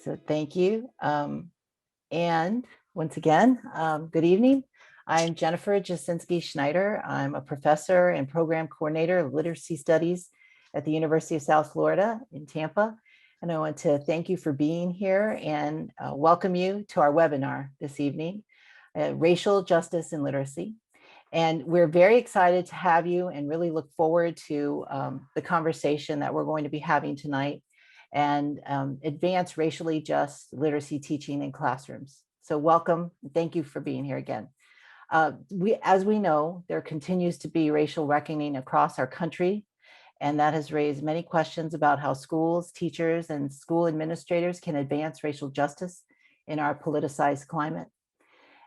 So thank you. And once again, good evening. I'm Jennifer Jasinski Schneider. I'm a professor and program coordinator of literacy studies at the University of South Florida in Tampa. And I want to thank you for being here and welcome you to our webinar this evening, Racial Justice and Literacy. And we're very excited to have you and really look forward to the conversation that we're going to be having tonight and advance racially just literacy teaching in classrooms. So welcome. Thank you for being here again. As we know, there continues to be racial reckoning across our country, and that has raised many questions about how schools, teachers, and school administrators can advance racial justice in our politicized climate.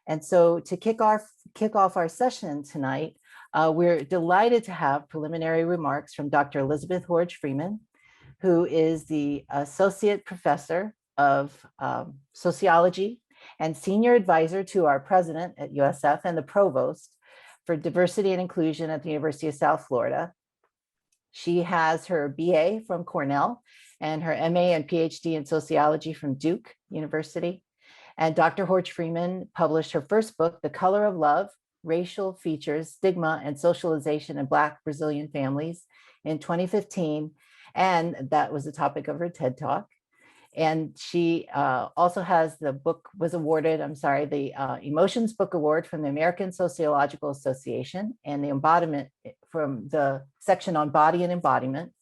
And so to kick off our session tonight, we're delighted to have preliminary remarks from Dr. Elizabeth Horridge Freeman, who is the Associate Professor of Sociology and Senior Advisor to our President at USF and the Provost for Diversity and Inclusion at the University of South Florida. She has her BA from Cornell and her MA and PhD in Sociology from Duke University. And Dr. Horridge Freeman published her first book, The Color of Love, Racial Features, Stigma, and Socialization in Black Brazilian Families in 2015. And that was the topic of her TED Talk. And she also has the book was awarded, the Emotions Book Award from the American Sociological Association and the embodiment from the section on body and embodiment,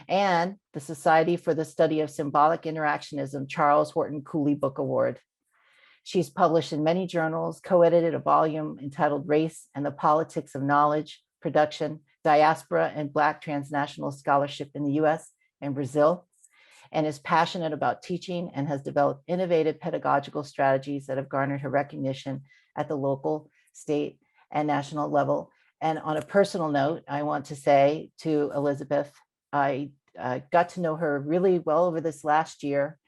and the Society for the Study of Symbolic Interactionism Charles Horton Cooley Book Award. She's published in many journals, co-edited a volume entitled Race and the Politics of Knowledge, Production, Diaspora, and Black Transnational Scholarship in the US and Brazil, and is passionate about teaching and has developed innovative pedagogical strategies that have garnered her recognition at the local, state, and national level. And on a personal note, I want to say to Elizabeth, I got to know her really well over this last year,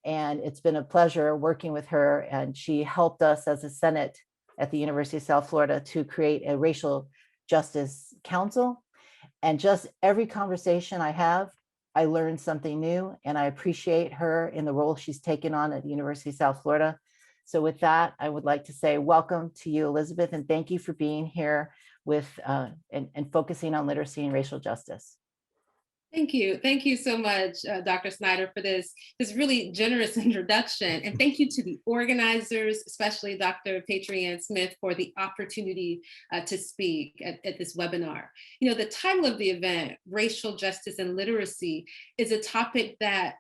and it's been a pleasure working with her. And she helped us as a Senate at the University of South Florida to create a racial justice council. And just every conversation I have, I learned something new, and I appreciate her in the role she's taken on at the University of South Florida. So with that, I would like to say welcome to you, Elizabeth, and thank you for being here with and focusing on literacy and racial justice. Thank you. Thank you so much, Dr. Snyder, for this really generous introduction. And thank you to the organizers, especially Dr. Patricia Smith, for the opportunity to speak at this webinar. You know, the title of the event, Racial Justice and Literacy, is a topic that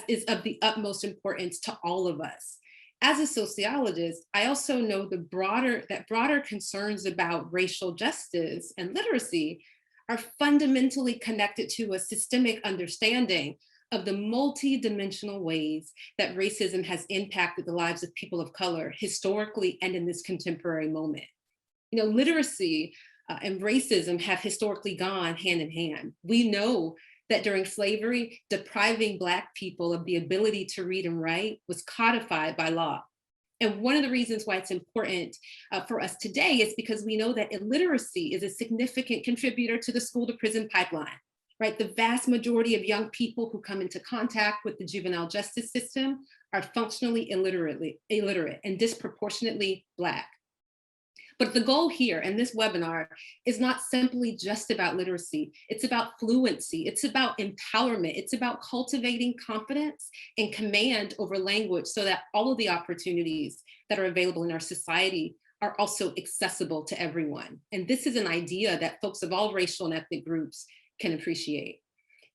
is of the utmost importance to all of us. As a sociologist, I also know that broader concerns about racial justice and literacy are fundamentally connected to a systemic understanding of the multidimensional ways that racism has impacted the lives of people of color historically and in this contemporary moment. You know, literacy and racism have historically gone hand in hand. We know that during slavery, depriving Black people of the ability to read and write was codified by law. And one of the reasons why it's important for us today is because we know that illiteracy is a significant contributor to the school to prison pipeline, right? The vast majority of young people who come into contact with the juvenile justice system are functionally illiterate and disproportionately Black. But the goal here in this webinar is not simply just about literacy. It's about fluency. It's about empowerment. It's about cultivating confidence and command over language so that all of the opportunities that are available in our society are also accessible to everyone. And this is an idea that folks of all racial and ethnic groups can appreciate.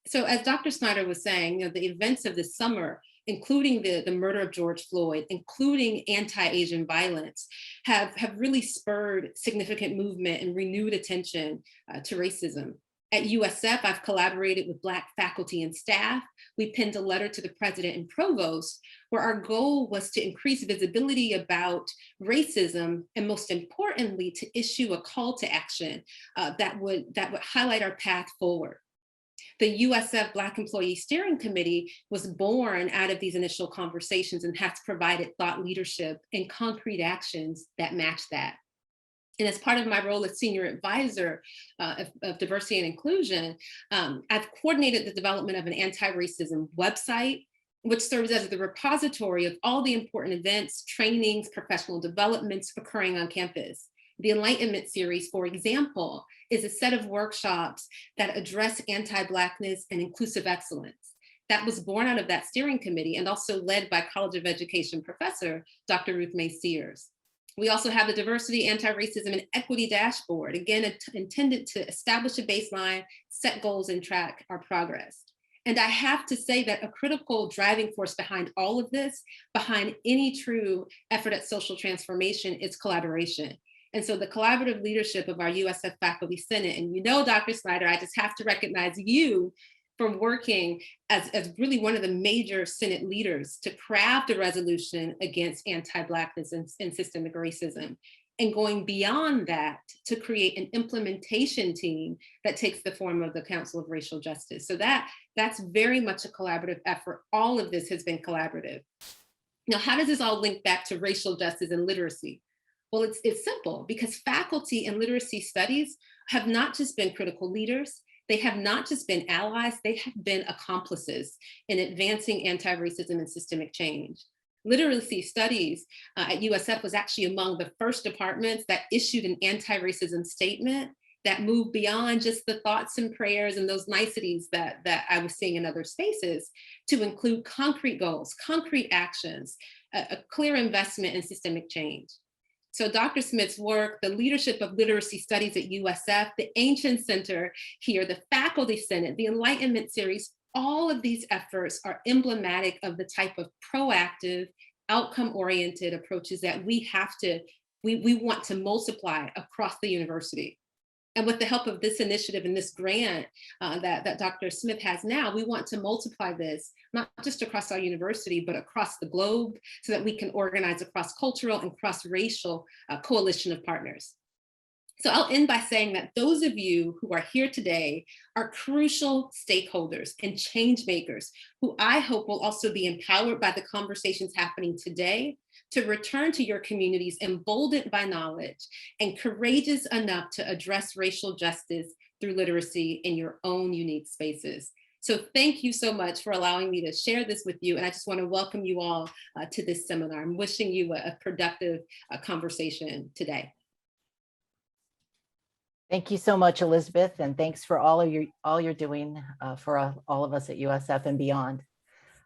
So as Dr. Snyder was saying, you know, the events of this summer, including the murder of George Floyd, including anti-Asian violence, have really spurred significant movement and renewed attention to racism. At USF, I've collaborated with Black faculty and staff. We penned a letter to the president and provost where our goal was to increase visibility about racism and, most importantly, to issue a call to action that would highlight our path forward. The USF Black Employee Steering Committee was born out of these initial conversations and has provided thought leadership and concrete actions that match that. And as part of my role as senior advisor of diversity and inclusion, I've coordinated the development of an anti-racism website which serves as the repository of all the important events, trainings, professional developments occurring on campus. The Enlightenment series, for example, is a set of workshops that address anti-Blackness and inclusive excellence. That was born out of that steering committee and also led by College of Education professor, Dr. Ruth May Sears. We also have the Diversity, Anti-Racism, and Equity Dashboard, again, intended to establish a baseline, set goals, and track our progress. And I have to say that a critical driving force behind all of this, behind any true effort at social transformation, is collaboration. And so the collaborative leadership of our USF Faculty Senate, and you know, Dr. Snyder, I just have to recognize you for working as really one of the major Senate leaders to craft a resolution against anti-Blackness and systemic racism, and going beyond that to create an implementation team that takes the form of the Council of Racial Justice. So that's very much a collaborative effort. All of this has been collaborative. Now, how does this all link back to racial justice and literacy? Well, it's simple, because faculty in literacy studies have not just been critical leaders, they have not just been allies, they have been accomplices in advancing anti-racism and systemic change. Literacy studies at USF was actually among the first departments that issued an anti-racism statement that moved beyond just the thoughts and prayers and those niceties that I was seeing in other spaces to include concrete goals, concrete actions, a clear investment in systemic change. So Dr. Smith's work, the leadership of literacy studies at USF, the Anchin Center here, the Faculty Senate, the Enlightenment series, all of these efforts are emblematic of the type of proactive, outcome-oriented approaches that we want to multiply across the university. And with the help of this initiative and this grant that Dr. Smith has now, we want to multiply this, not just across our university, but across the globe, so that we can organize a cross-cultural and cross-racial coalition of partners. So I'll end by saying that those of you who are here today are crucial stakeholders and change makers who I hope will also be empowered by the conversations happening today to return to your communities emboldened by knowledge and courageous enough to address racial justice through literacy in your own unique spaces. So thank you so much for allowing me to share this with you. And I just want to welcome you all to this seminar. I'm wishing you a productive conversation today. Thank you so much, Elizabeth, and thanks for all you're doing for all of us at USF and beyond.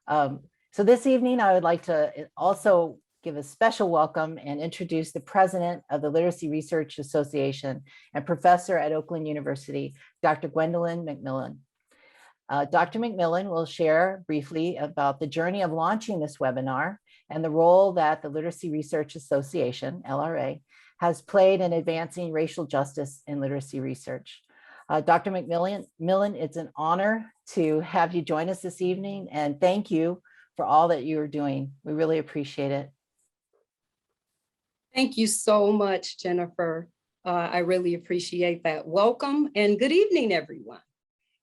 So this evening, I would like to also give a special welcome and introduce the president of the Literacy Research Association and professor at Oakland University, Dr. Gwendolyn McMillan. Dr. McMillan will share briefly about the journey of launching this webinar and the role that the Literacy Research Association, LRA, has played in advancing racial justice in literacy research. Dr. McMillan, it's an honor to have you join us this evening, and thank you for all that you are doing. We really appreciate it. Thank you so much, Jennifer. I really appreciate that. Welcome and good evening, everyone.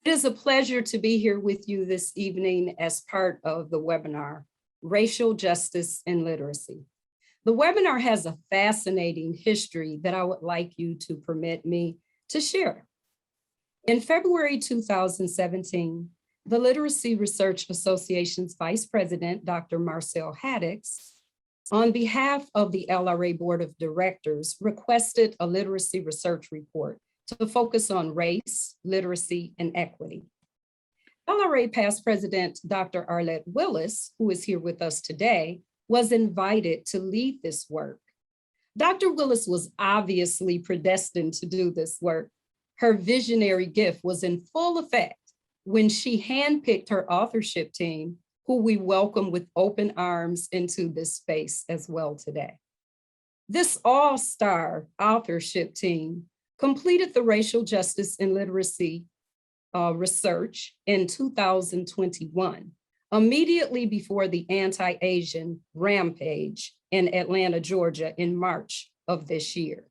It is a pleasure to be here with you this evening as part of the webinar, Racial Justice in Literacy. The webinar has a fascinating history that I would like you to permit me to share. In February 2017, the Literacy Research Association's Vice President, Dr. Marcel Haddix, on behalf of the LRA Board of Directors, requested a literacy research report to focus on race, literacy, and equity. LRA past President Dr. Arlette Willis, who is here with us today, was invited to lead this work. Dr. Willis was obviously predestined to do this work. Her visionary gift was in full effect when she handpicked her authorship team, who we welcome with open arms into this space as well today. This all-star authorship team completed the racial justice and literacy research in 2021. Immediately before the anti-Asian rampage in Atlanta, Georgia in March of this year,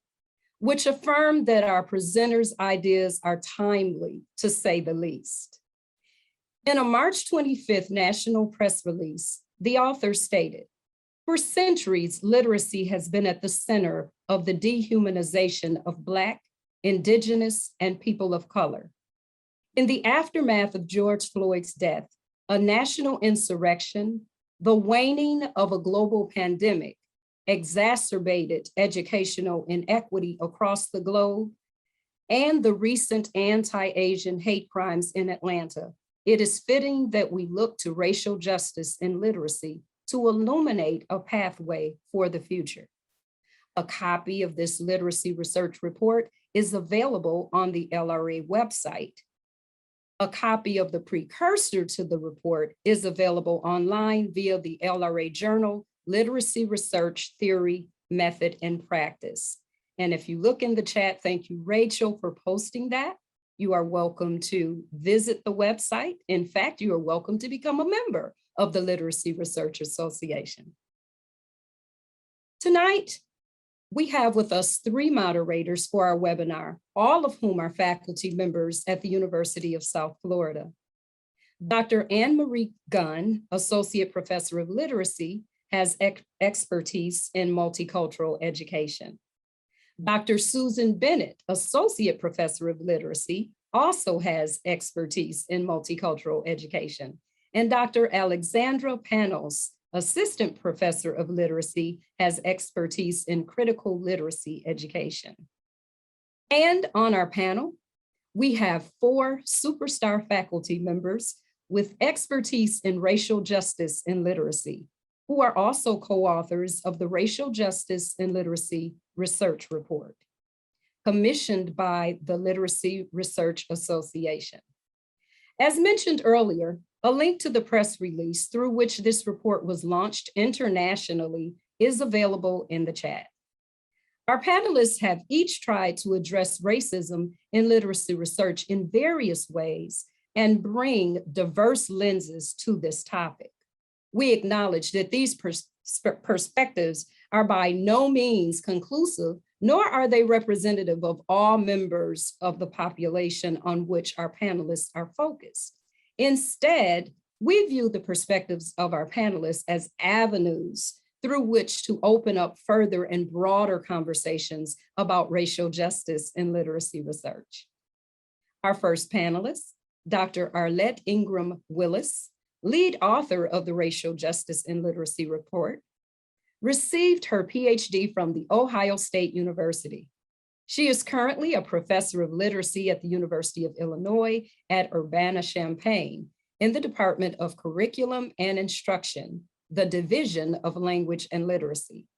which affirmed that our presenters' ideas are timely, to say the least. In a March 25th national press release, the author stated, "For centuries, literacy has been at the center of the dehumanization of Black, Indigenous, and people of color. In the aftermath of George Floyd's death, a national insurrection, the waning of a global pandemic exacerbated educational inequity across the globe, and the recent anti-Asian hate crimes in Atlanta, it is fitting that we look to racial justice and literacy to illuminate a pathway for the future. A copy of this literacy research report is available on the LRA website. A copy of the precursor to the report is available online via the LRA journal, Literacy Research Theory, Method, and Practice. And if you look in the chat, thank you, Rachel, for posting that. You are welcome to visit the website. In fact, you are welcome to become a member of the Literacy Research Association. Tonight, we have with us 3 moderators for our webinar, all of whom are faculty members at the University of South Florida. Dr. Anne Marie Gunn, Associate Professor of Literacy, has expertise in multicultural education. Dr. Susan Bennett, Associate Professor of Literacy, also has expertise in multicultural education. And Dr. Alexandra Panos, Assistant Professor of Literacy, has expertise in critical literacy education. And on our panel, we have 4 superstar faculty members with expertise in racial justice and literacy, who are also co-authors of the Racial Justice and Literacy Research Report, commissioned by the Literacy Research Association. As mentioned earlier, a link to the press release through which this report was launched internationally is available in the chat. Our panelists have each tried to address racism in literacy research in various ways and bring diverse lenses to this topic. We acknowledge that these perspectives are by no means conclusive, nor are they representative of all members of the population on which our panelists are focused. Instead, we view the perspectives of our panelists as avenues through which to open up further and broader conversations about racial justice and literacy research. Our first panelist, Dr. Arlette Ingram Willis, lead author of the Racial Justice and Literacy Report, received her PhD from the Ohio State University. She is currently a professor of literacy at the University of Illinois at Urbana-Champaign in the Department of Curriculum and Instruction, the Division of Language and Literacy.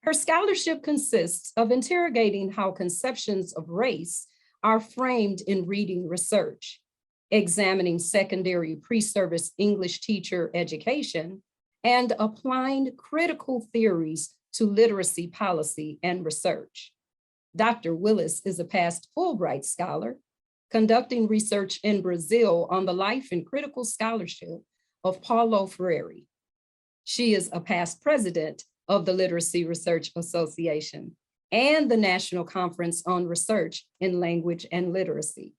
Her scholarship consists of interrogating how conceptions of race are framed in reading research, examining secondary pre-service English teacher education, and applying critical theories to literacy policy and research. Dr. Willis is a past Fulbright scholar, conducting research in Brazil on the life and critical scholarship of Paulo Freire. She is a past president of the Literacy Research Association and the National Conference on Research in Language and Literacy.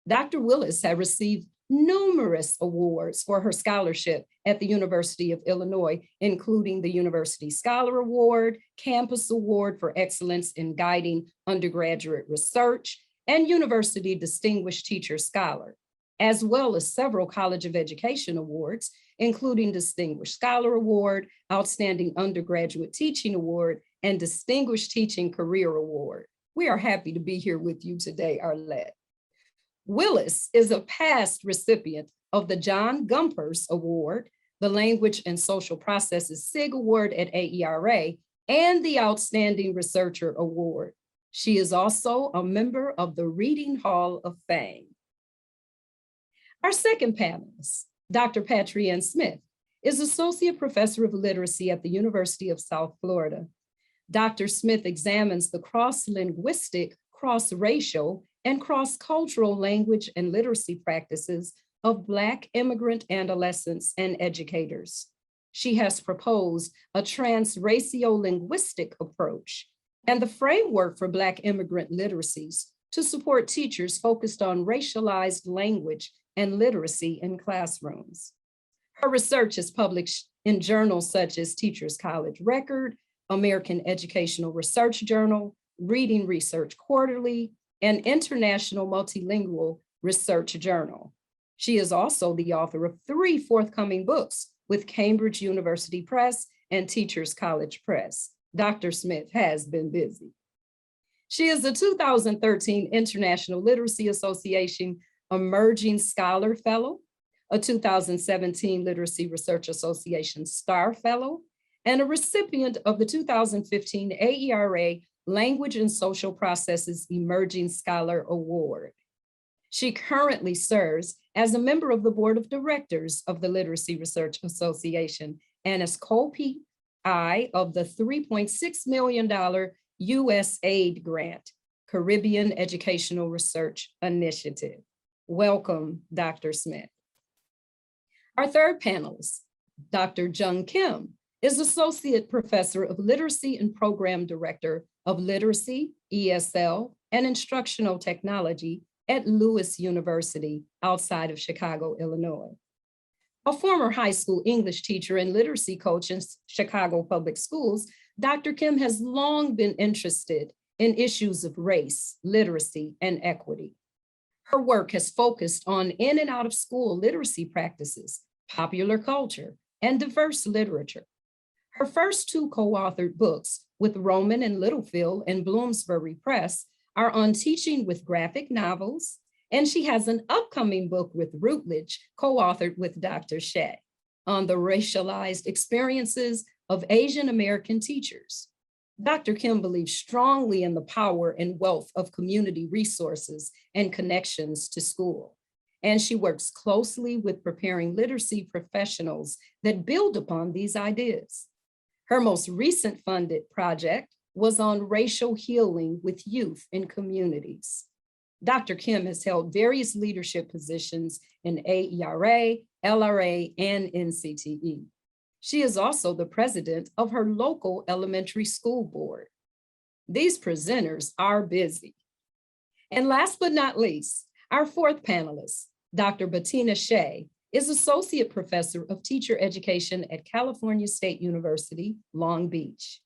Dr. Willis has received numerous awards for her scholarship at the University of Illinois, including the University Scholar Award, Campus Award for Excellence in Guiding Undergraduate Research, and University Distinguished Teacher Scholar, as well as several College of Education awards, including Distinguished Scholar Award, Outstanding Undergraduate Teaching Award, and Distinguished Teaching Career Award. We are happy to be here with you today, Arlette. Willis is a past recipient of the John Gumpers Award, the Language and Social Processes SIG Award at AERA, and the Outstanding Researcher Award. She is also a member of the Reading Hall of Fame. Our second panelist, Dr. Patricia Smith, is Associate Professor of Literacy at the University of South Florida. Dr. Smith examines the cross-linguistic, cross-racial, and cross-cultural language and literacy practices of Black immigrant adolescents and educators. She has proposed a trans-racio-linguistic approach and the framework for Black immigrant literacies to support teachers focused on racialized language and literacy in classrooms. Her research is published in journals such as Teachers College Record, American Educational Research Journal, Reading Research Quarterly, and International Multilingual Research Journal. She is also the author of 3 forthcoming books with Cambridge University Press and Teachers College Press. Dr. Smith has been busy. She is a 2013 International Literacy Association Emerging Scholar Fellow, a 2017 Literacy Research Association Star Fellow, and a recipient of the 2015 AERA Language and Social Processes Emerging Scholar Award. She currently serves as a member of the Board of Directors of the Literacy Research Association and is co-PI of the $3.6 million U.S. aid grant, Caribbean Educational Research Initiative. Welcome, Dr. Smith. Our third panelist, Dr. Jung Kim, is Associate Professor of Literacy and Program Director of Literacy, ESL, and Instructional Technology at Lewis University outside of Chicago, Illinois. A former high school English teacher and literacy coach in Chicago Public Schools, Dr. Kim has long been interested in issues of race, literacy, and equity. Her work has focused on in and out of school literacy practices, popular culture, and diverse literature. Her first 2 co-authored books with Rowman and Littlefield and Bloomsbury Press are on teaching with graphic novels, and she has an upcoming book with Routledge, co-authored with Dr. Shea, on the racialized experiences of Asian American teachers. Dr. Kim believes strongly in the power and wealth of community resources and connections to school, and she works closely with preparing literacy professionals that build upon these ideas. Her most recent funded project was on racial healing with youth in communities. Dr. Kim has held various leadership positions in AERA, LRA, and NCTE. She is also the president of her local elementary school board. These presenters are busy. And last but not least, our fourth panelist, Dr. Bettina Shea, is Associate Professor of Teacher Education at California State University, Long Beach.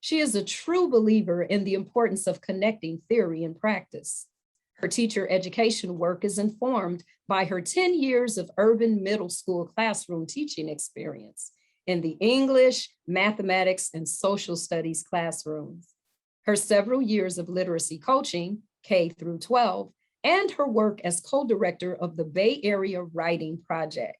She is a true believer in the importance of connecting theory and practice. Her teacher education work is informed by her 10 years of urban middle school classroom teaching experience in the English, mathematics, and social studies classrooms. Her several years of literacy coaching, K through 12, and her work as co-director of the Bay Area Writing Project.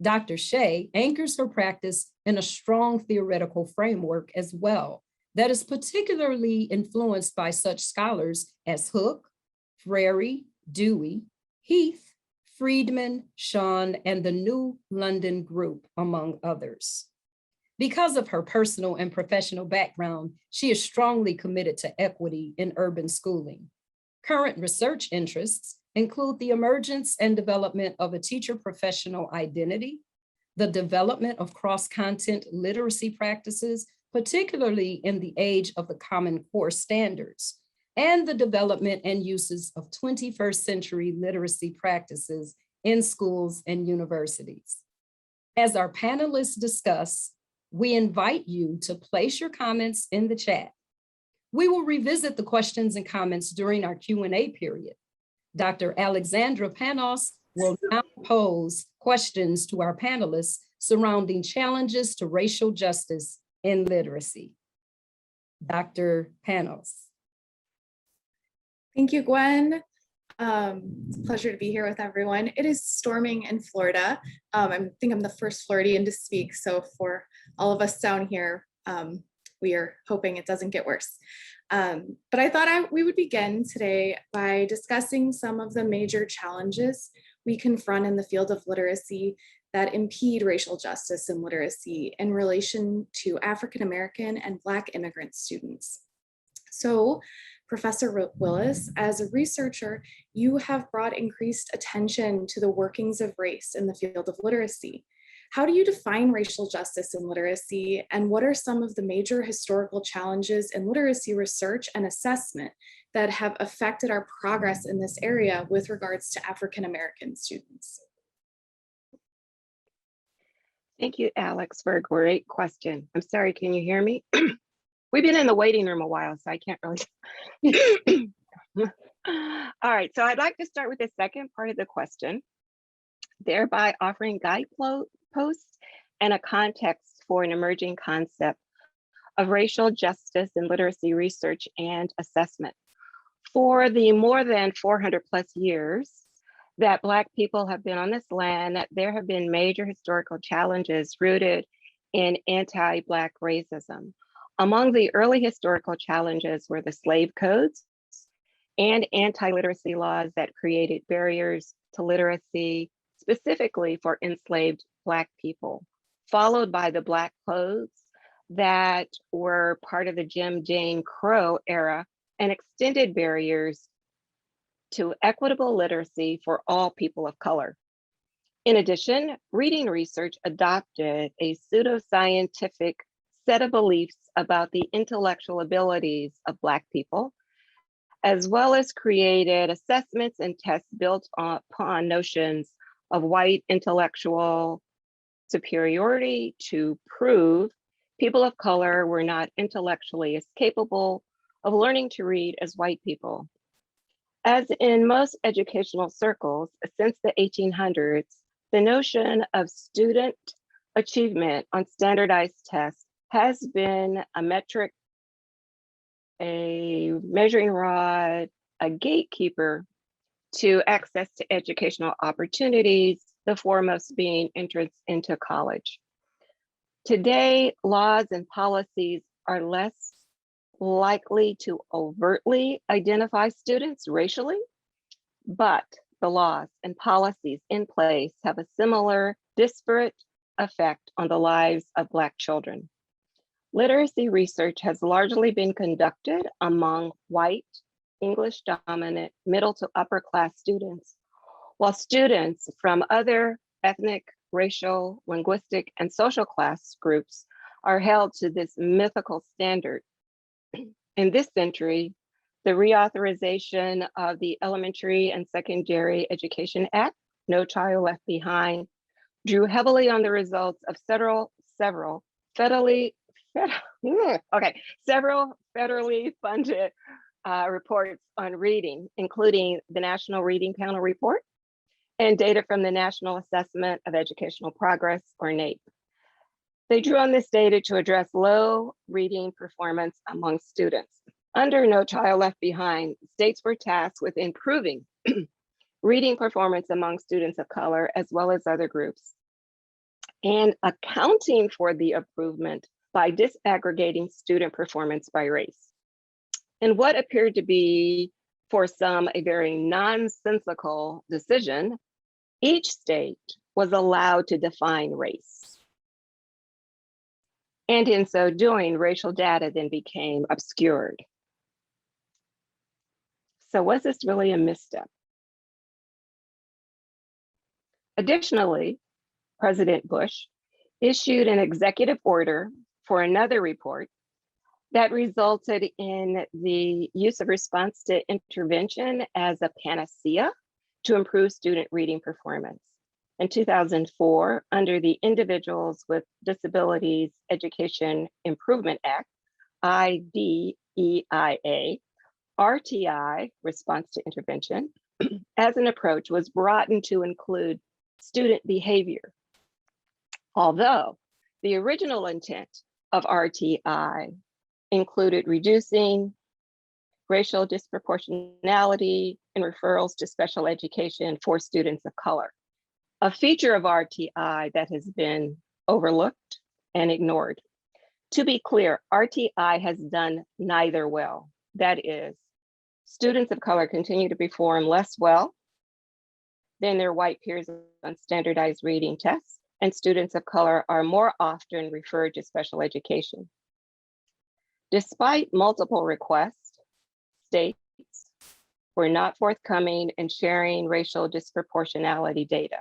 Dr. Shea anchors her practice in a strong theoretical framework as well, that is particularly influenced by such scholars as Hooke, Frary, Dewey, Heath, Freeman, Shawn, and the New London Group, among others. Because of her personal and professional background, she is strongly committed to equity in urban schooling. Current research interests include the emergence and development of a teacher professional identity, the development of cross-content literacy practices, particularly in the age of the Common Core standards, and the development and uses of 21st century literacy practices in schools and universities. As our panelists discuss, we invite you to place your comments in the chat. We will revisit the questions and comments during our Q&A period. Dr. Alexandra Panos will now pose questions to our panelists surrounding challenges to racial justice in literacy. Dr. Panos. Thank you, Gwen. It's a pleasure to be here with everyone. It is storming in Florida. I think I'm the first Floridian to speak, so for all of us down here, we are hoping it doesn't get worse. But I thought we would begin today by discussing some of the major challenges we confront in the field of literacy that impede racial justice and literacy in relation to African American and Black immigrant students. So, Professor Willis, as a researcher, you have brought increased attention to the workings of race in the field of literacy. How do you define racial justice in literacy, and what are some of the major historical challenges in literacy research and assessment that have affected our progress in this area with regards to African American students? Thank you, Alex, for a great question. I'm sorry, can you hear me? We've been in the waiting room a while, so I can't really. All right, so I'd like to start with the second part of the question. thereby offering guideposts and a context for an emerging concept of racial justice in literacy research and assessment. For the more than 400 plus years that Black people have been on this land, there have been major historical challenges rooted in anti-Black racism. Among the early historical challenges were the slave codes and anti-literacy laws that created barriers to literacy, specifically for enslaved Black people, followed by the Black codes that were part of the Jim Crow era and extended barriers to equitable literacy for all people of color. In addition, reading research adopted a pseudoscientific set of beliefs about the intellectual abilities of Black people, as well as created assessments and tests built upon notions of white intellectual superiority to prove people of color were not intellectually as capable of learning to read as white people. As in most educational circles since the 1800s, the notion of student achievement on standardized tests has been a metric, a measuring rod, a gatekeeper to access to educational opportunities, the foremost being entrance into college. Today, laws and policies are less likely to overtly identify students racially, but the laws and policies in place have a similar disparate effect on the lives of Black children. Literacy research has largely been conducted among white, English dominant, middle to upper class students, while students from other ethnic, racial, linguistic, and social class groups are held to this mythical standard. In this century, the reauthorization of the Elementary and Secondary Education Act, No Child Left Behind, drew heavily on the results of several federally funded reports on reading, including the National Reading Panel Report and data from the National Assessment of Educational Progress, or NAEP. They drew on this data to address low reading performance among students. Under No Child Left Behind, states were tasked with improving reading performance among students of color as well as other groups, and accounting for the improvement by disaggregating student performance by race. In what appeared to be, for some, a very nonsensical decision, each state was allowed to define race. And in so doing, racial data then became obscured. So was this really a misstep? Additionally, President Bush issued an executive order for another report that resulted in the use of response to intervention as a panacea to improve student reading performance. In 2004, under the Individuals with Disabilities Education Improvement Act, IDEIA, RTI, response to intervention, as an approach was broadened to include student behavior. Although the original intent of RTI included reducing racial disproportionality and referrals to special education for students of color, a feature of RTI that has been overlooked and ignored. To be clear, RTI has done neither well. That is, students of color continue to perform less well than their white peers on standardized reading tests, and students of color are more often referred to special education. Despite multiple requests, states were not forthcoming in sharing racial disproportionality data.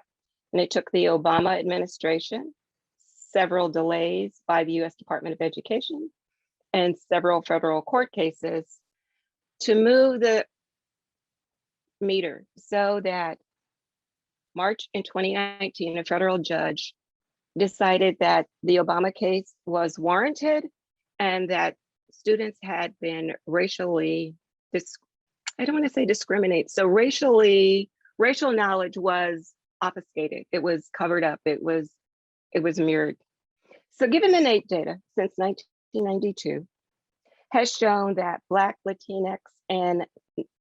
And it took the Obama administration, several delays by the US Department of Education, and several federal court cases to move the meter so that March in 2019, a federal judge decided that the Obama case was warranted and that students had been racially, I don't want to say discriminate. So racial knowledge was obfuscated. It was covered up. It was mirrored. So given the NAEP data since 1992 has shown that Black, Latinx, and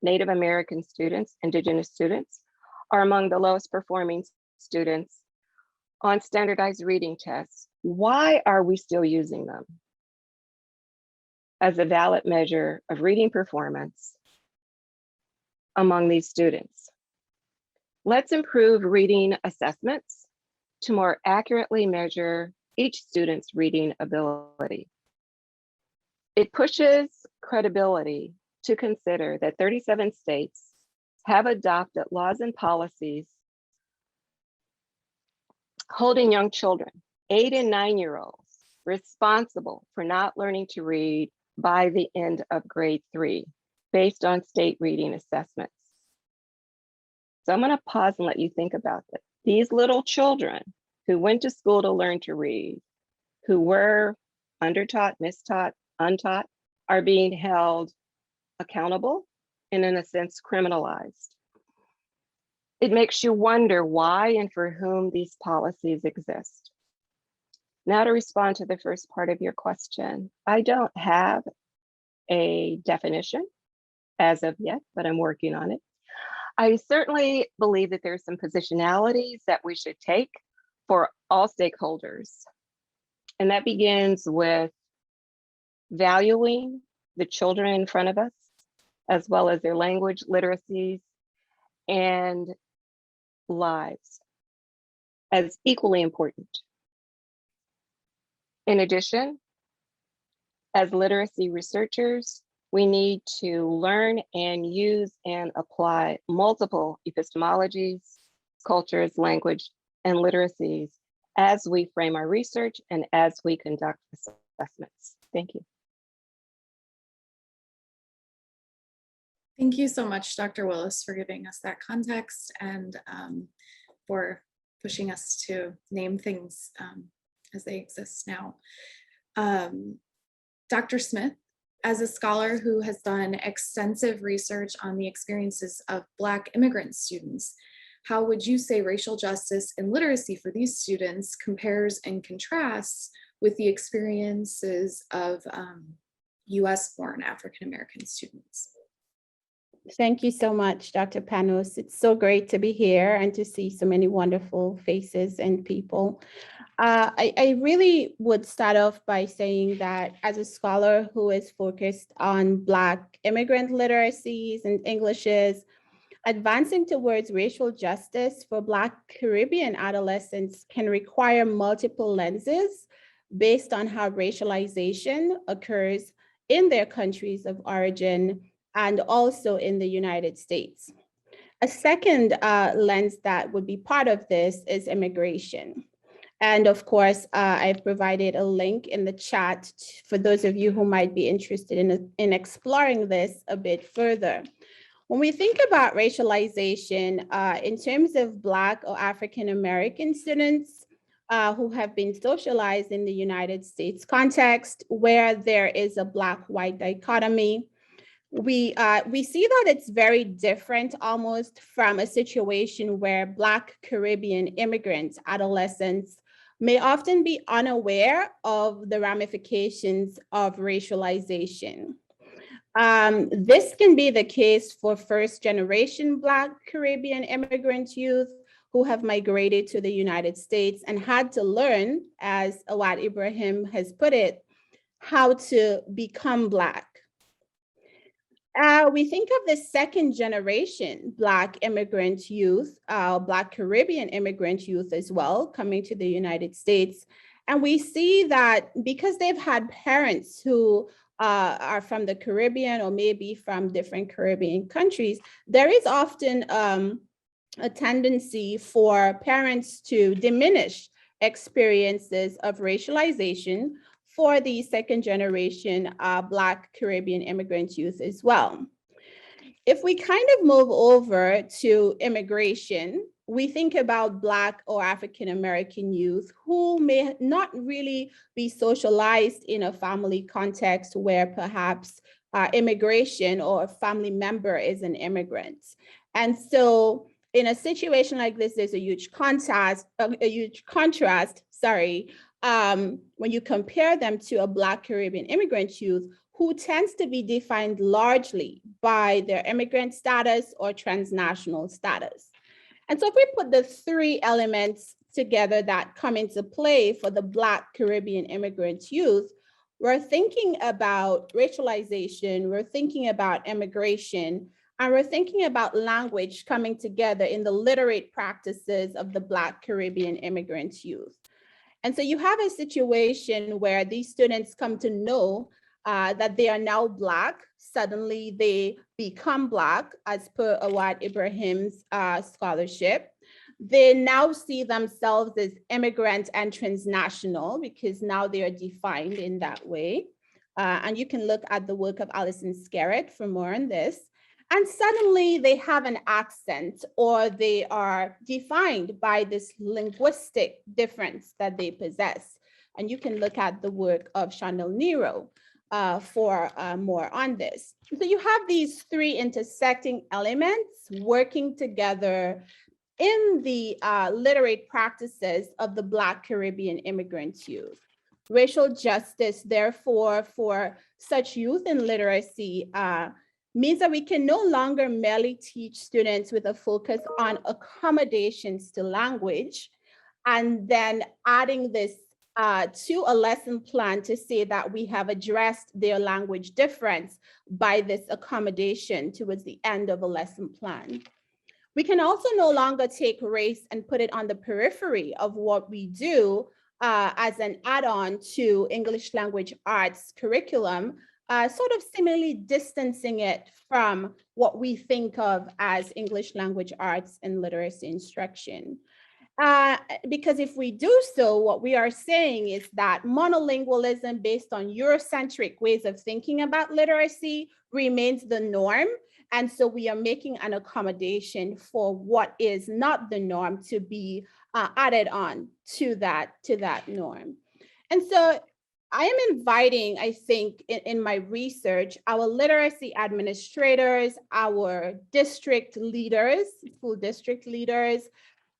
Native American students, Indigenous students, are among the lowest performing students on standardized reading tests. Why are we still using them as a valid measure of reading performance among these students? Let's improve reading assessments to more accurately measure each student's reading ability. It pushes credibility to consider that 37 states have adopted laws and policies holding young children, 8 and 9-year-olds, responsible for not learning to read by the end of grade 3, based on state reading assessments. So I'm going to pause and let you think about this. These little children who went to school to learn to read, who were undertaught, mistaught, untaught, are being held accountable and, in a sense, criminalized. It makes you wonder why and for whom these policies exist. Now, to respond to the first part of your question, I don't have a definition as of yet, but I'm working on it. I certainly believe that there's some positionalities that we should take for all stakeholders. And that begins with valuing the children in front of us, as well as their language literacies and lives, as equally important. In addition, as literacy researchers, we need to learn and use and apply multiple epistemologies, cultures, language, and literacies as we frame our research and as we conduct assessments. Thank you. Thank you so much, Dr. Willis, for giving us that context and for pushing us to name things as they exist now. Dr. Smith, as a scholar who has done extensive research on the experiences of Black immigrant students, how would you say racial justice and literacy for these students compares and contrasts with the experiences of US-born African-American students? Thank you so much, Dr. Panos. It's so great to be here and to see so many wonderful faces and people. I really would start off by saying that as a scholar who is focused on Black immigrant literacies and Englishes, advancing towards racial justice for Black Caribbean adolescents can require multiple lenses based on how racialization occurs in their countries of origin and also in the United States. A second lens that would be part of this is immigration. And of course, I've provided a link in the chat for those of you who might be interested in exploring this a bit further. When we think about racialization in terms of Black or African-American students who have been socialized in the United States context where there is a Black-white dichotomy, we see that it's very different almost from a situation where Black Caribbean immigrants, adolescents, may often be unaware of the ramifications of racialization. This can be the case for first-generation Black Caribbean immigrant youth who have migrated to the United States and had to learn, as Awad Ibrahim has put it, how to become Black. We think of the second generation Black immigrant youth, Black Caribbean immigrant youth as well, coming to the United States. And we see that because they've had parents who are from the Caribbean or maybe from different Caribbean countries, there is often a tendency for parents to diminish experiences of racialization for the second generation Black Caribbean immigrant youth as well. If we kind of move over to immigration, we think about Black or African-American youth who may not really be socialized in a family context where perhaps immigration or a family member is an immigrant. And so in a situation like this, there's a huge contrast, when you compare them to a Black Caribbean immigrant youth who tends to be defined largely by their immigrant status or transnational status. And so if we put the three elements together that come into play for the Black Caribbean immigrant youth, we're thinking about racialization, we're thinking about immigration, and we're thinking about language coming together in the literate practices of the Black Caribbean immigrant youth. And so you have a situation where these students come to know that they are now Black. Suddenly they become Black as per Awad Ibrahim's scholarship. They now see themselves as immigrant and transnational because now they are defined in that way. And you can look at the work of Alison Skerritt for more on this. And suddenly they have an accent, or they are defined by this linguistic difference that they possess. And you can look at the work of Chanel Nero for more on this. So you have these three intersecting elements working together in the literate practices of the Black Caribbean immigrant youth. Racial justice, therefore, for such youth in literacy means that we can no longer merely teach students with a focus on accommodations to language and then adding this to a lesson plan to say that we have addressed their language difference by this accommodation towards the end of a lesson plan. We can also no longer take race and put it on the periphery of what we do as an add-on to English language arts curriculum, sort of similarly distancing it from what we think of as English language arts and literacy instruction. Because if we do so, what we are saying is that monolingualism based on Eurocentric ways of thinking about literacy remains the norm. And so we are making an accommodation for what is not the norm to be added on to that norm. And so I am inviting, I think, in my research, our literacy administrators, our district leaders, school district leaders,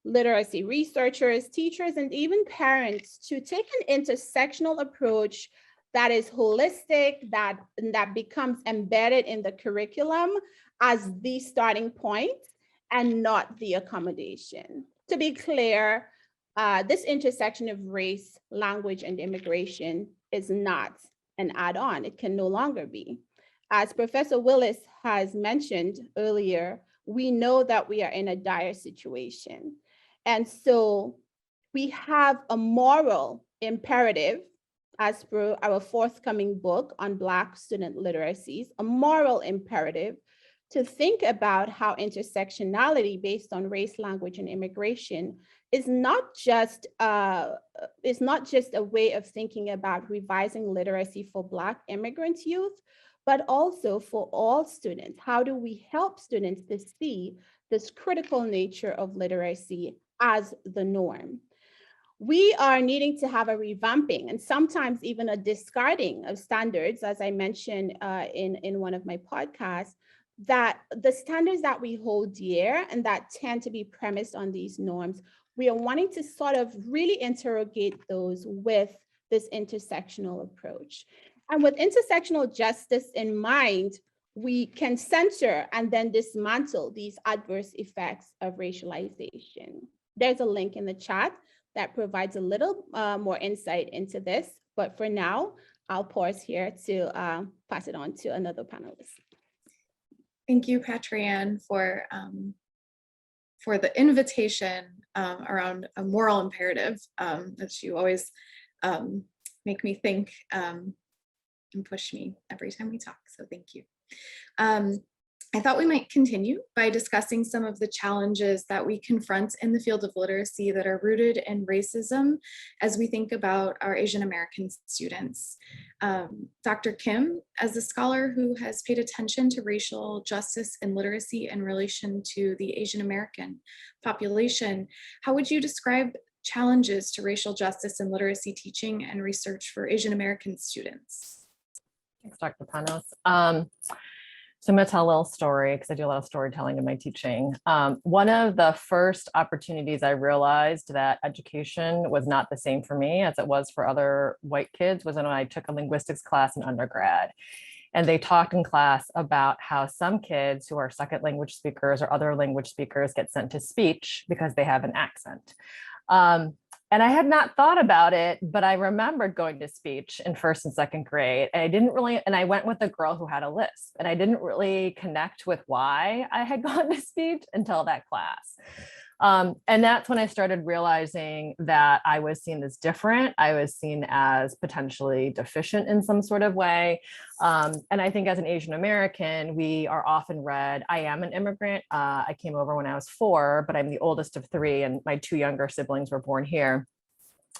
literacy researchers, teachers, and even parents to take an intersectional approach that is holistic, that becomes embedded in the curriculum as the starting point and not the accommodation. To be clear, this intersection of race, language, and immigration is not an add-on. It can no longer be. As Professor Willis has mentioned earlier, we know that we are in a dire situation. And so we have a moral imperative, as per our forthcoming book on Black student literacies, a moral imperative to think about how intersectionality based on race, language, and immigration is not just a way of thinking about revising literacy for Black immigrant youth, but also for all students. How do we help students to see this critical nature of literacy as the norm? We are needing to have a revamping and sometimes even a discarding of standards, as I mentioned in one of my podcasts, that the standards that we hold dear and that tend to be premised on these norms, we are wanting to sort of really interrogate those with this intersectional approach. And with intersectional justice in mind, we can censor and then dismantle these adverse effects of racialization. There's a link in the chat that provides a little more insight into this. But for now, I'll pause here to pass it on to another panelist. Thank you, Patrianne, for the invitation around a moral imperative that you always make me think and push me every time we talk. So thank you. I thought we might continue by discussing some of the challenges that we confront in the field of literacy that are rooted in racism as we think about our Asian American students. Dr. Kim, as a scholar who has paid attention to racial justice and literacy in relation to the Asian American population, how would you describe challenges to racial justice and literacy teaching and research for Asian American students? Thanks, Dr. Panos. So I'm going to tell a little story because I do a lot of storytelling in my teaching. One of the first opportunities I realized that education was not the same for me as it was for other white kids was when I took a linguistics class in undergrad. And they talked in class about how some kids who are second language speakers or other language speakers get sent to speech because they have an accent. And I had not thought about it, but I remembered going to speech in first and second grade. And I went with a girl who had a lisp, and I didn't really connect with why I had gone to speech until that class. And that's when I started realizing that I was seen as different. I was seen as potentially deficient in some sort of way. And I think as an Asian American, we are often read, I am an immigrant. I came over when I was 4, but I'm the oldest of 3, and my 2 younger siblings were born here.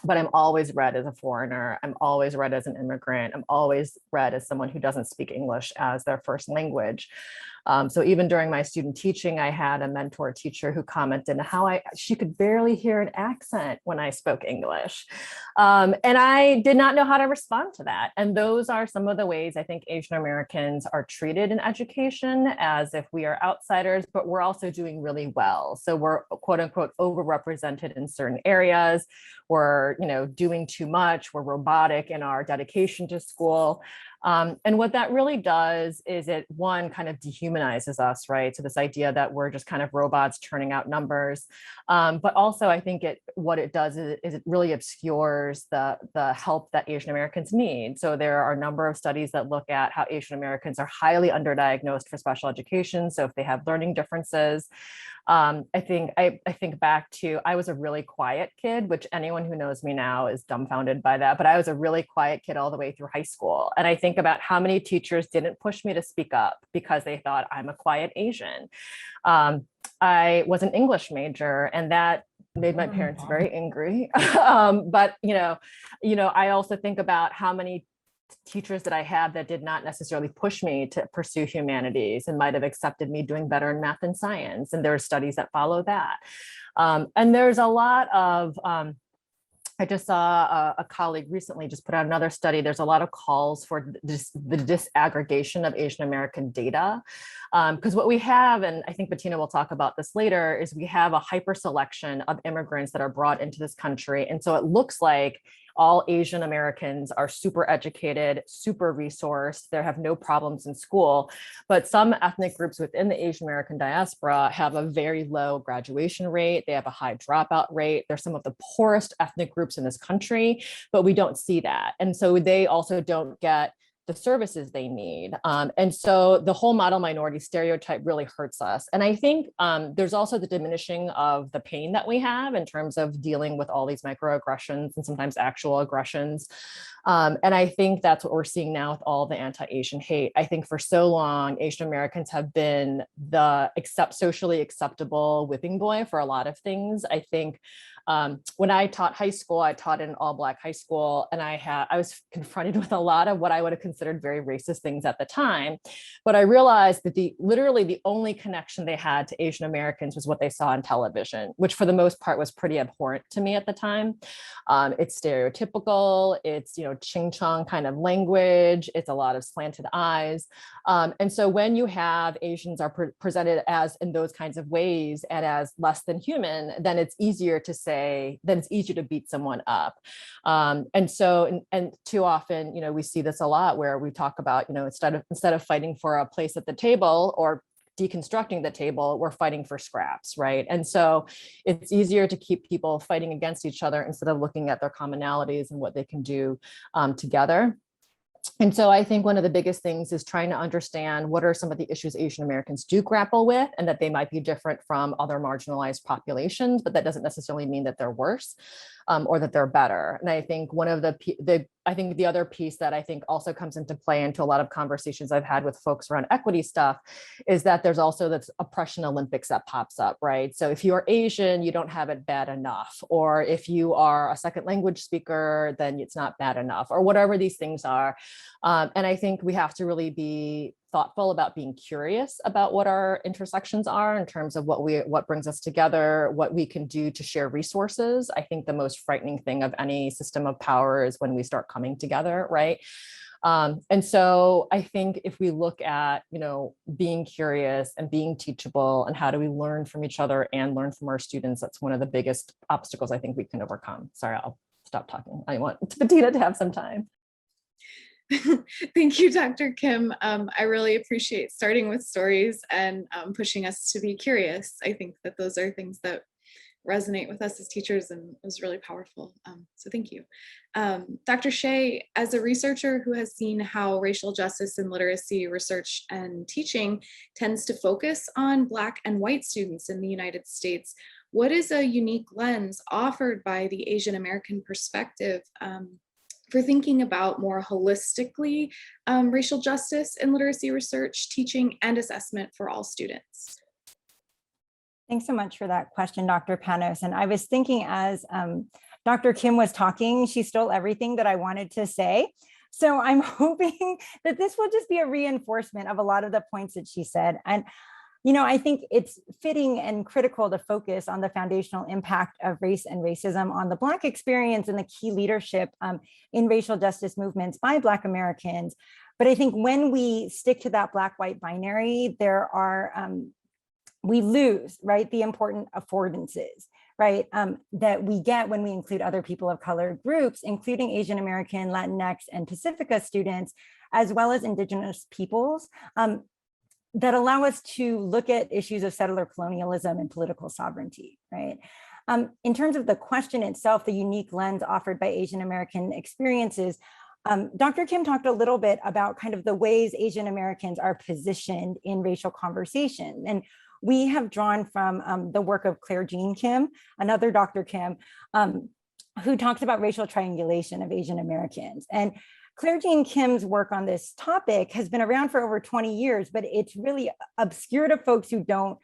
But I'm always read as a foreigner. I'm always read as an immigrant. I'm always read as someone who doesn't speak English as their first language. So even during my student teaching, I had a mentor teacher who commented on how she could barely hear an accent when I spoke English. And I did not know how to respond to that. And those are some of the ways I think Asian Americans are treated in education, as if we are outsiders, but we're also doing really well. So we're quote unquote overrepresented in certain areas. We're, doing too much. We're robotic in our dedication to school. And what that really does is it, one, kind of dehumanizes us, right? So this idea that we're just kind of robots churning out numbers. But also I think what it does is it really obscures the help that Asian Americans need. So there are a number of studies that look at how Asian Americans are highly underdiagnosed for special education. So if they have learning differences, I think back to, I was a really quiet kid, which anyone who knows me now is dumbfounded by that, but I was a really quiet kid all the way through high school. And I think about how many teachers didn't push me to speak up because they thought I'm a quiet Asian. I was an English major, and that made my parents very angry. But, I also think about how many teachers that I had that did not necessarily push me to pursue humanities and might have accepted me doing better in math and science. And there are studies that follow that. And there's a lot of, I just saw a colleague recently just put out another study. There's a lot of calls for the disaggregation of Asian American data. Because what we have, and I think Bettina will talk about this later, is we have a hyper selection of immigrants that are brought into this country. And so it looks like all Asian Americans are super educated, super resourced, they have no problems in school. But some ethnic groups within the Asian American diaspora have a very low graduation rate. They have a high dropout rate. They're some of the poorest ethnic groups in this country, but we don't see that. And so they also don't get the services they need. And so the whole model minority stereotype really hurts us. And I think there's also the diminishing of the pain that we have in terms of dealing with all these microaggressions and sometimes actual aggressions. And I think that's what we're seeing now with all the anti-Asian hate. I think for so long, Asian Americans have been the socially acceptable whipping boy for a lot of things. I think when I taught high school, I taught in an all-Black high school, and I was confronted with a lot of what I would have considered very racist things at the time. But I realized that literally the only connection they had to Asian Americans was what they saw on television, which for the most part was pretty abhorrent to me at the time. It's stereotypical, it's ching chong kind of language, it's a lot of slanted eyes. And so when you have Asians are presented as in those kinds of ways and as less than human, then it's easier to say, then it's easier to beat someone up. And so, and too often, we see this a lot where we talk about, instead of fighting for a place at the table or deconstructing the table, we're fighting for scraps, right? And so it's easier to keep people fighting against each other instead of looking at their commonalities and what they can do together. And so I think one of the biggest things is trying to understand what are some of the issues Asian Americans do grapple with, and that they might be different from other marginalized populations, but that doesn't necessarily mean that they're worse or that they're better. And I think one of the other piece that I think also comes into play into a lot of conversations I've had with folks around equity stuff is that there's also this oppression Olympics that pops up, right? So if you're Asian, you don't have it bad enough, or if you are a second language speaker, then it's not bad enough, or whatever these things are. And I think we have to really be thoughtful about being curious about what our intersections are in terms of what brings us together, what we can do to share resources. I think the most frightening thing of any system of power is when we start coming together, right? And so I think if we look at, being curious and being teachable and how do we learn from each other and learn from our students, that's one of the biggest obstacles I think we can overcome. Sorry, I'll stop talking. I want Bettina to have some time. Thank you, Dr. Kim. I really appreciate starting with stories and pushing us to be curious. I think that those are things that resonate with us as teachers and was really powerful. So thank you. Dr. Shea, as a researcher who has seen how racial justice and literacy research and teaching tends to focus on Black and white students in the United States, what is a unique lens offered by the Asian American perspective for thinking about more holistically racial justice and literacy research, teaching, and assessment for all students? Thanks so much for that question, Dr. Panos. And I was thinking as Dr. Kim was talking, she stole everything that I wanted to say. So I'm hoping that this will just be a reinforcement of a lot of the points that she said. And I think it's fitting and critical to focus on the foundational impact of race and racism on the Black experience and the key leadership in racial justice movements by Black Americans. But I think when we stick to that Black-white binary, we lose, right, the important affordances, right, that we get when we include other people of color groups, including Asian American, Latinx, and Pacifica students, as well as Indigenous peoples, that allow us to look at issues of settler colonialism and political sovereignty, right? In terms of the question itself, the unique lens offered by Asian American experiences, Dr. Kim talked a little bit about kind of the ways Asian Americans are positioned in racial conversation. And we have drawn from the work of Claire Jean Kim, another Dr. Kim, who talks about racial triangulation of Asian Americans. And Claire Jean Kim's work on this topic has been around for over 20 years, but it's really obscure to folks who don't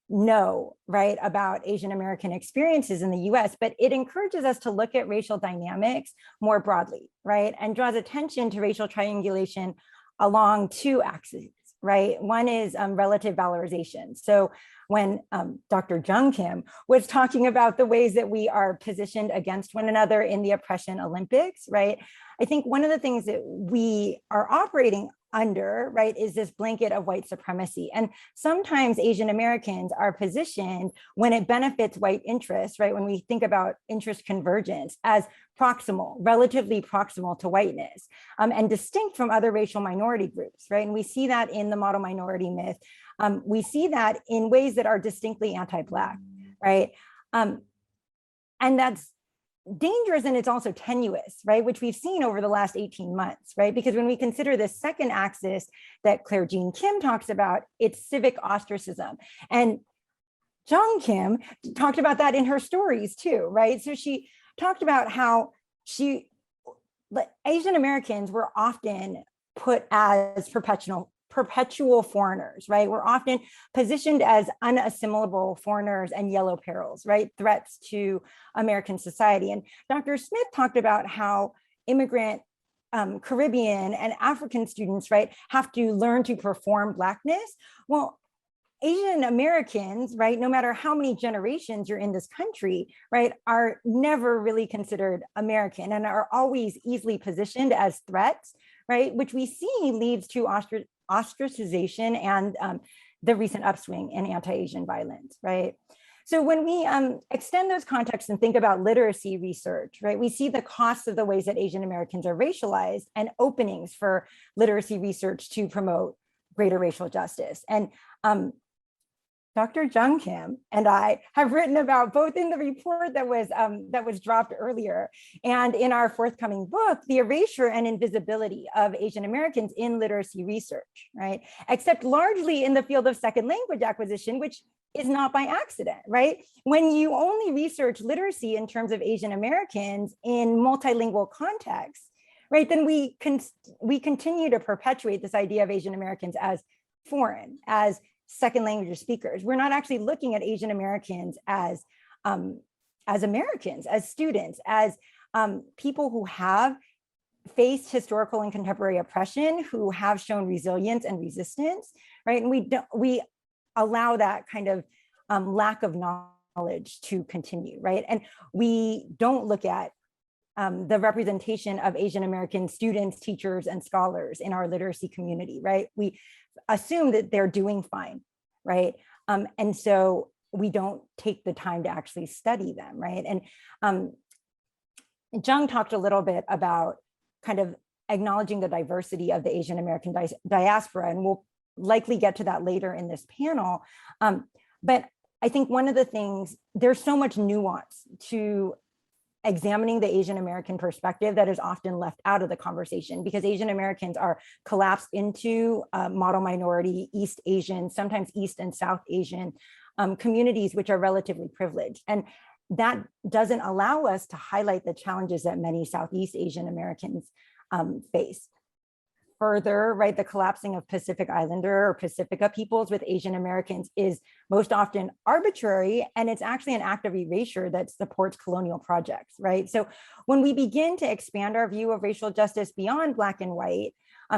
know, right, about Asian American experiences in the US, but it encourages us to look at racial dynamics more broadly, right, and draws attention to racial triangulation along two axes, right? One is relative valorization. So when Dr. Jung Kim was talking about the ways that we are positioned against one another in the oppression Olympics, right? I think one of the things that we are operating under, right, is this blanket of white supremacy. And sometimes Asian Americans are positioned when it benefits white interests, right, when we think about interest convergence as proximal, relatively proximal to whiteness, and distinct from other racial minority groups, right? And we see that in the model minority myth. We see that in ways that are distinctly anti-Black, right? And that's dangerous, and it's also tenuous, right? Which we've seen over the last 18 months, right? Because when we consider the second axis that Claire Jean Kim talks about, it's civic ostracism. And Jung Kim talked about that in her stories too, right? So she talked about how Asian Americans were often put as perpetual foreigners, right? We're often positioned as unassimilable foreigners and yellow perils, right? Threats to American society. And Dr. Smith talked about how immigrant Caribbean and African students, right, have to learn to perform Blackness. Well, Asian Americans, right, no matter how many generations you're in this country, right, are never really considered American and are always easily positioned as threats, right, which we see leads to ostracization and the recent upswing in anti-Asian violence, right? So when we extend those contexts and think about literacy research, right, we see the costs of the ways that Asian Americans are racialized and openings for literacy research to promote greater racial justice. And Dr. Jung Kim and I have written about both in the report that was dropped earlier and in our forthcoming book, the erasure and invisibility of Asian Americans in literacy research, right? Except largely in the field of second language acquisition, which is not by accident, right? When you only research literacy in terms of Asian Americans in multilingual contexts, right, then we continue to perpetuate this idea of Asian Americans as foreign, as second language speakers. We're not actually looking at Asian Americans as Americans, as students, as people who have faced historical and contemporary oppression, who have shown resilience and resistance, right? And we allow that kind of lack of knowledge to continue, right? And we don't look at the representation of Asian American students, teachers, and scholars in our literacy community, right? We assume that they're doing fine, right? And so we don't take the time to actually study them, right? And Jung talked a little bit about kind of acknowledging the diversity of the Asian American diaspora, and we'll likely get to that later in this panel. But I think one of the things, there's so much nuance to examining the Asian American perspective that is often left out of the conversation, because Asian Americans are collapsed into model minority, East Asian, sometimes East and South Asian communities, which are relatively privileged. And that doesn't allow us to highlight the challenges that many Southeast Asian Americans face. Further, right, the collapsing of Pacific Islander or Pacifica peoples with Asian Americans is most often arbitrary, and it's actually an act of erasure that supports colonial projects, right? So when we begin to expand our view of racial justice beyond Black and white,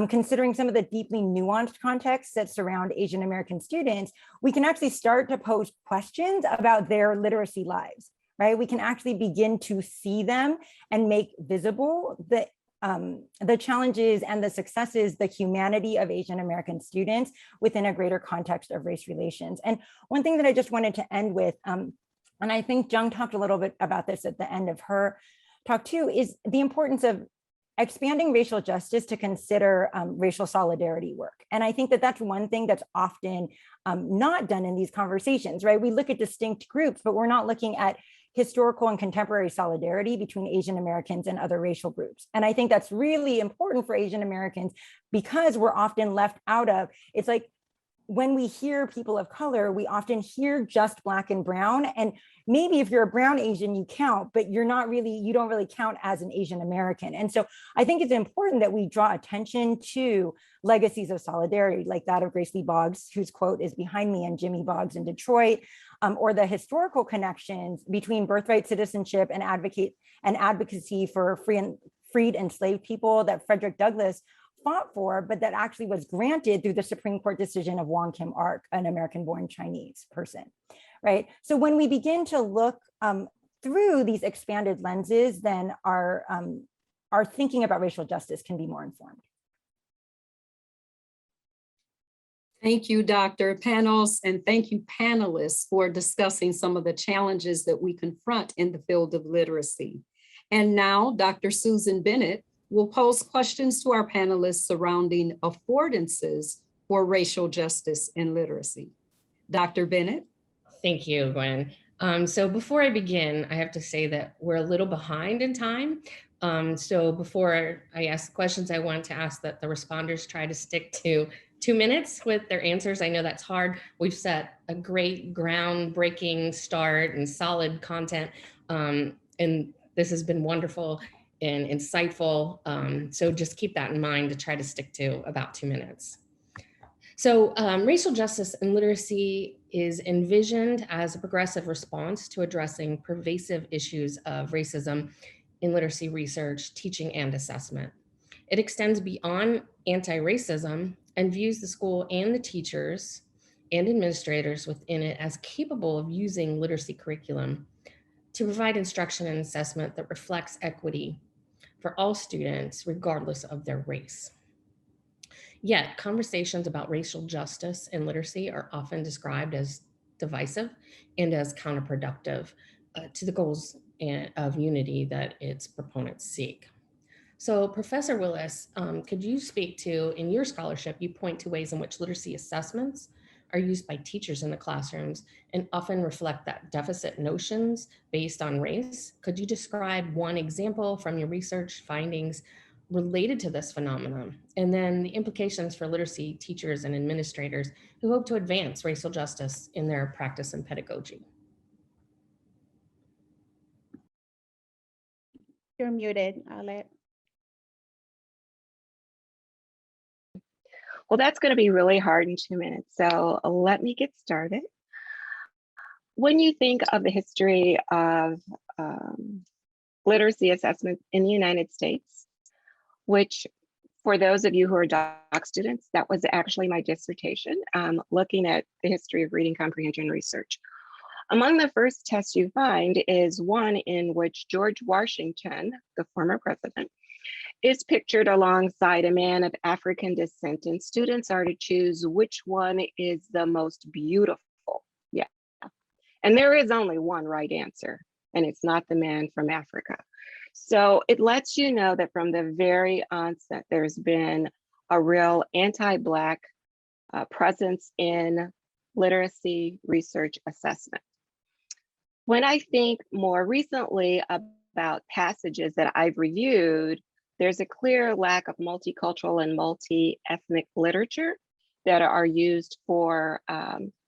considering some of the deeply nuanced contexts that surround Asian American students, we can actually start to pose questions about their literacy lives, right? We can actually begin to see them and make visible the challenges and the successes, the humanity of Asian American students within a greater context of race relations. And one thing that I just wanted to end with, and I think Jung talked a little bit about this at the end of her talk too, is the importance of expanding racial justice to consider racial solidarity work. And I think that that's one thing that's often not done in these conversations, right? We look at distinct groups, but we're not looking at historical and contemporary solidarity between Asian Americans and other racial groups. And I think that's really important for Asian Americans because we're often left out of, it's like when we hear people of color, we often hear just Black and brown. And maybe if you're a brown Asian, you count, but you don't really count as an Asian American. And so I think it's important that we draw attention to legacies of solidarity, like that of Grace Lee Boggs, whose quote is behind me, and Jimmy Boggs in Detroit, or the historical connections between birthright citizenship and advocacy for freed enslaved people that Frederick Douglass fought for, but that actually was granted through the Supreme Court decision of Jung Kim, an American-born Chinese person, right? So when we begin to look through these expanded lenses, then our thinking about racial justice can be more informed. Thank you, Dr. Panos, and thank you, panelists, for discussing some of the challenges that we confront in the field of literacy. And now, Dr. Susan Bennett will pose questions to our panelists surrounding affordances for racial justice and literacy. Dr. Bennett? Thank you, Gwen. So before I begin, I have to say that we're a little behind in time. So before I ask questions, I want to ask that the responders try to stick to 2 minutes with their answers. I know that's hard. We've set a great groundbreaking start and solid content. And this has been wonderful and insightful. So just keep that in mind to try to stick to about 2 minutes. So racial justice and literacy is envisioned as a progressive response to addressing pervasive issues of racism in literacy research, teaching, and assessment. It extends beyond anti-racism and views the school and the teachers and administrators within it as capable of using literacy curriculum to provide instruction and assessment that reflects equity for all students, regardless of their race. Yet, conversations about racial justice and literacy are often described as divisive and as counterproductive to the goals of unity that its proponents seek. So Professor Willis, could you speak to, in your scholarship, you point to ways in which literacy assessments are used by teachers in the classrooms and often reflect that deficit notions based on race. Could you describe one example from your research findings related to this phenomenon, and then the implications for literacy teachers and administrators who hope to advance racial justice in their practice and pedagogy? You're muted, Arlette. Well, that's going to be really hard in 2 minutes, so let me get started. When you think of the history of literacy assessment in the United States, which for those of you who are doc students, that was actually my dissertation, looking at the history of reading comprehension research. Among the first tests you find is one in which George Washington, the former president, is pictured alongside a man of African descent, and students are to choose which one is the most beautiful. Yeah, and there is only one right answer, and it's not the man from Africa. So it lets you know that from the very onset, there's been a real anti-Black presence in literacy research assessment. When I think more recently about passages that I've reviewed, there's a clear lack of multicultural and multi-ethnic literature that are used for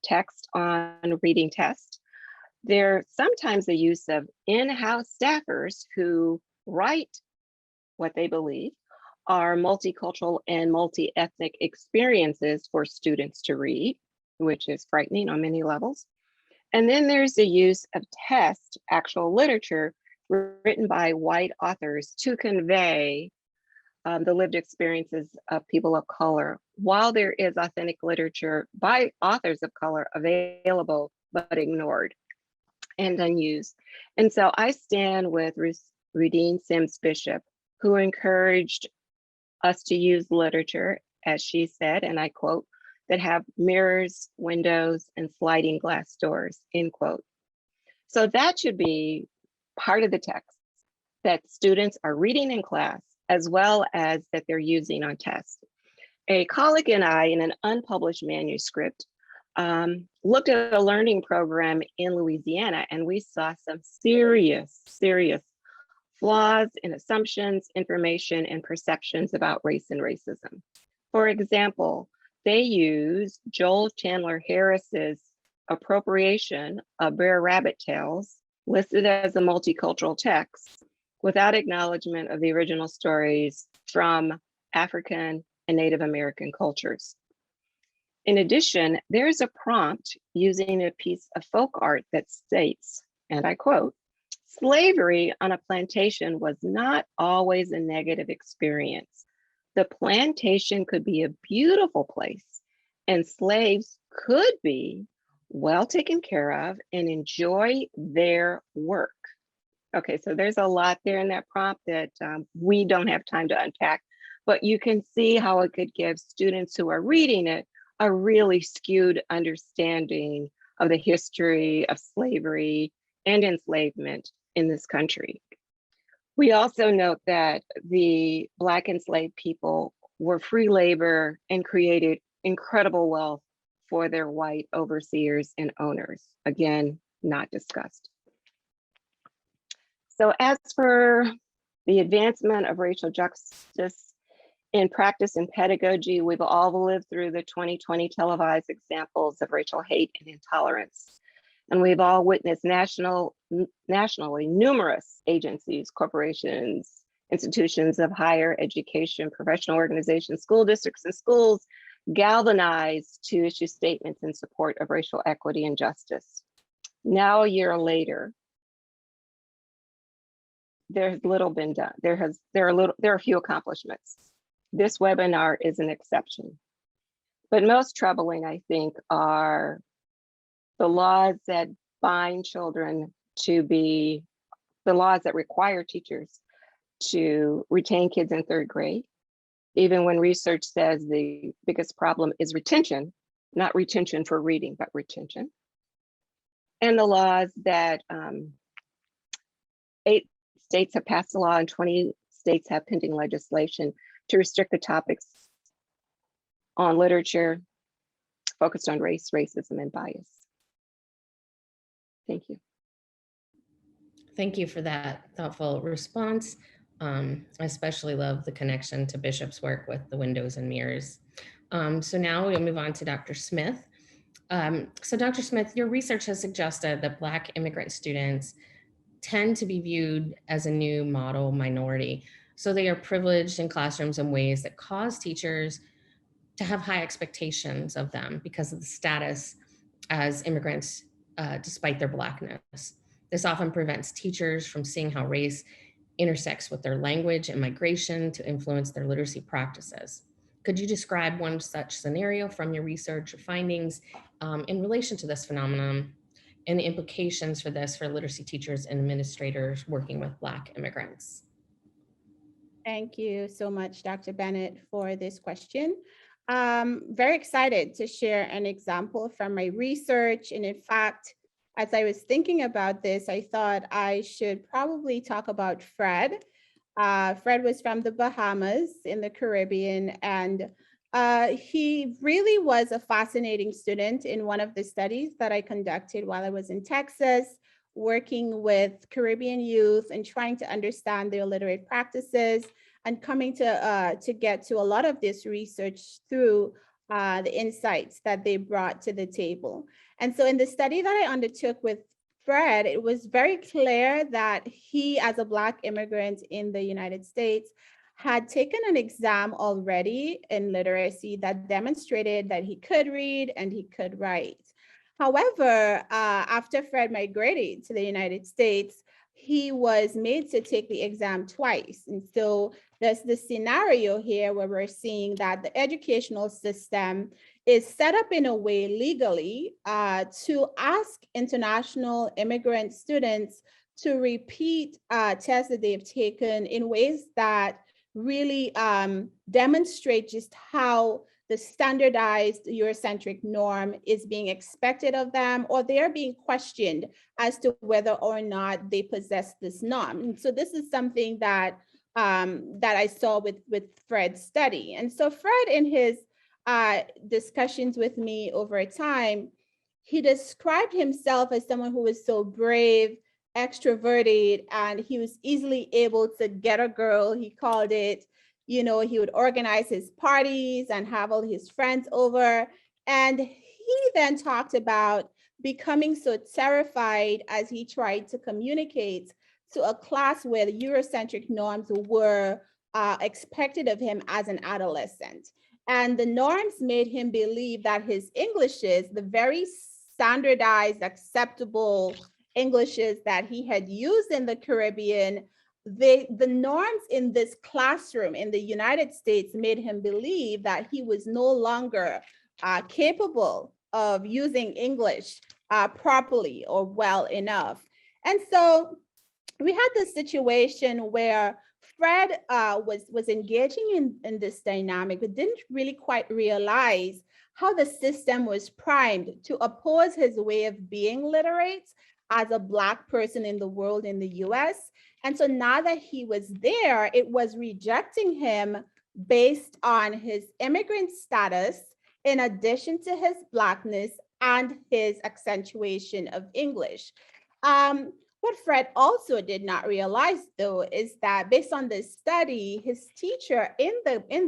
text on reading tests. There's sometimes the use of in-house staffers who write what they believe are multicultural and multi-ethnic experiences for students to read, which is frightening on many levels. And then there's the use of test, actual literature written by white authors to convey the lived experiences of people of color, while there is authentic literature by authors of color available but ignored and unused. And so I stand with Rudine Sims Bishop, who encouraged us to use literature, as she said, and I quote, that have mirrors, windows, and sliding glass doors, end quote. So that should be part of the text that students are reading in class, as well as that they're using on tests. A colleague and I, in an unpublished manuscript, looked at a learning program in Louisiana, and we saw some serious flaws in assumptions, information, and perceptions about race and racism. For example, they use Joel Chandler Harris's appropriation of Brer Rabbit tales, listed as a multicultural text, without acknowledgement of the original stories from African and Native American cultures. In addition, there's a prompt using a piece of folk art that states, and I quote, "Slavery on a plantation was not always a negative experience. The plantation could be a beautiful place, and slaves could be well taken care of and enjoy their work." Okay, so there's a lot there in that prompt that we don't have time to unpack, but you can see how it could give students who are reading it a really skewed understanding of the history of slavery and enslavement in this country. We also note that the Black enslaved people were free labor and created incredible wealth for their white overseers and owners. Again, not discussed. So as for the advancement of racial justice in practice and pedagogy, we've all lived through the 2020 televised examples of racial hate and intolerance. And we've all witnessed nationally numerous agencies, corporations, institutions of higher education, professional organizations, school districts, and schools galvanized to issue statements in support of racial equity and justice. Now, a year later, there's little been done. There are a few accomplishments. This webinar is an exception. But most troubling, I think, are the laws that bind children to be, the laws that require teachers to retain kids in third grade, even when research says the biggest problem is retention, not retention for reading, but retention. And the laws that 8 states have passed a law and 20 states have pending legislation to restrict the topics on literature focused on race, racism, and bias. Thank you. Thank you for that thoughtful response. I especially love the connection to Bishop's work with the windows and mirrors. So now we'll move on to Dr. Smith. So Dr. Smith, your research has suggested that Black immigrant students tend to be viewed as a new model minority. So they are privileged in classrooms in ways that cause teachers to have high expectations of them because of the status as immigrants, despite their Blackness. This often prevents teachers from seeing how race intersects with their language and migration to influence their literacy practices. Could you describe one such scenario from your research or findings in relation to this phenomenon? and the implications for this for literacy teachers and administrators working with Black immigrants. Thank you so much, Dr. Bennett, for this question. Very excited to share an example from my research. And in fact, as I was thinking about this, I thought I should probably talk about Fred. Fred was from the Bahamas in the Caribbean, and he really was a fascinating student in one of the studies that I conducted while I was in Texas, working with Caribbean youth and trying to understand their literate practices, and coming to get to a lot of this research through the insights that they brought to the table. And so in the study that I undertook with Fred, it was very clear that he, as a Black immigrant in the United States, had taken an exam already in literacy that demonstrated that he could read and he could write. However, after Fred migrated to the United States, he was made to take the exam twice. And so there's this scenario here where we're seeing that the educational system is set up in a way legally to ask international immigrant students to repeat tests that they've taken in ways that really demonstrate just how the standardized Eurocentric norm is being expected of them, or they're being questioned as to whether or not they possess this norm. And so this is something that that I saw with Fred's study. And so Fred, in his discussions with me over time, he described himself as someone who was so brave, extroverted, and he was easily able to get a girl. He called it, you know, he would organize his parties and have all his friends over. And he then talked about becoming so terrified as he tried to communicate to a class where the Eurocentric norms were expected of him as an adolescent. And the norms made him believe that his Englishes, the very standardized, acceptable Englishes that he had used in the Caribbean, the norms in this classroom in the United States made him believe that he was no longer capable of using English properly or well enough. And so we had this situation where Fred was engaging in this dynamic, but didn't really quite realize how the system was primed to oppose his way of being literate as a Black person in the world in the US. And so now that he was there, it was rejecting him based on his immigrant status, in addition to his Blackness and his accentuation of English. What Fred also did not realize, though, is that based on this study, his teacher in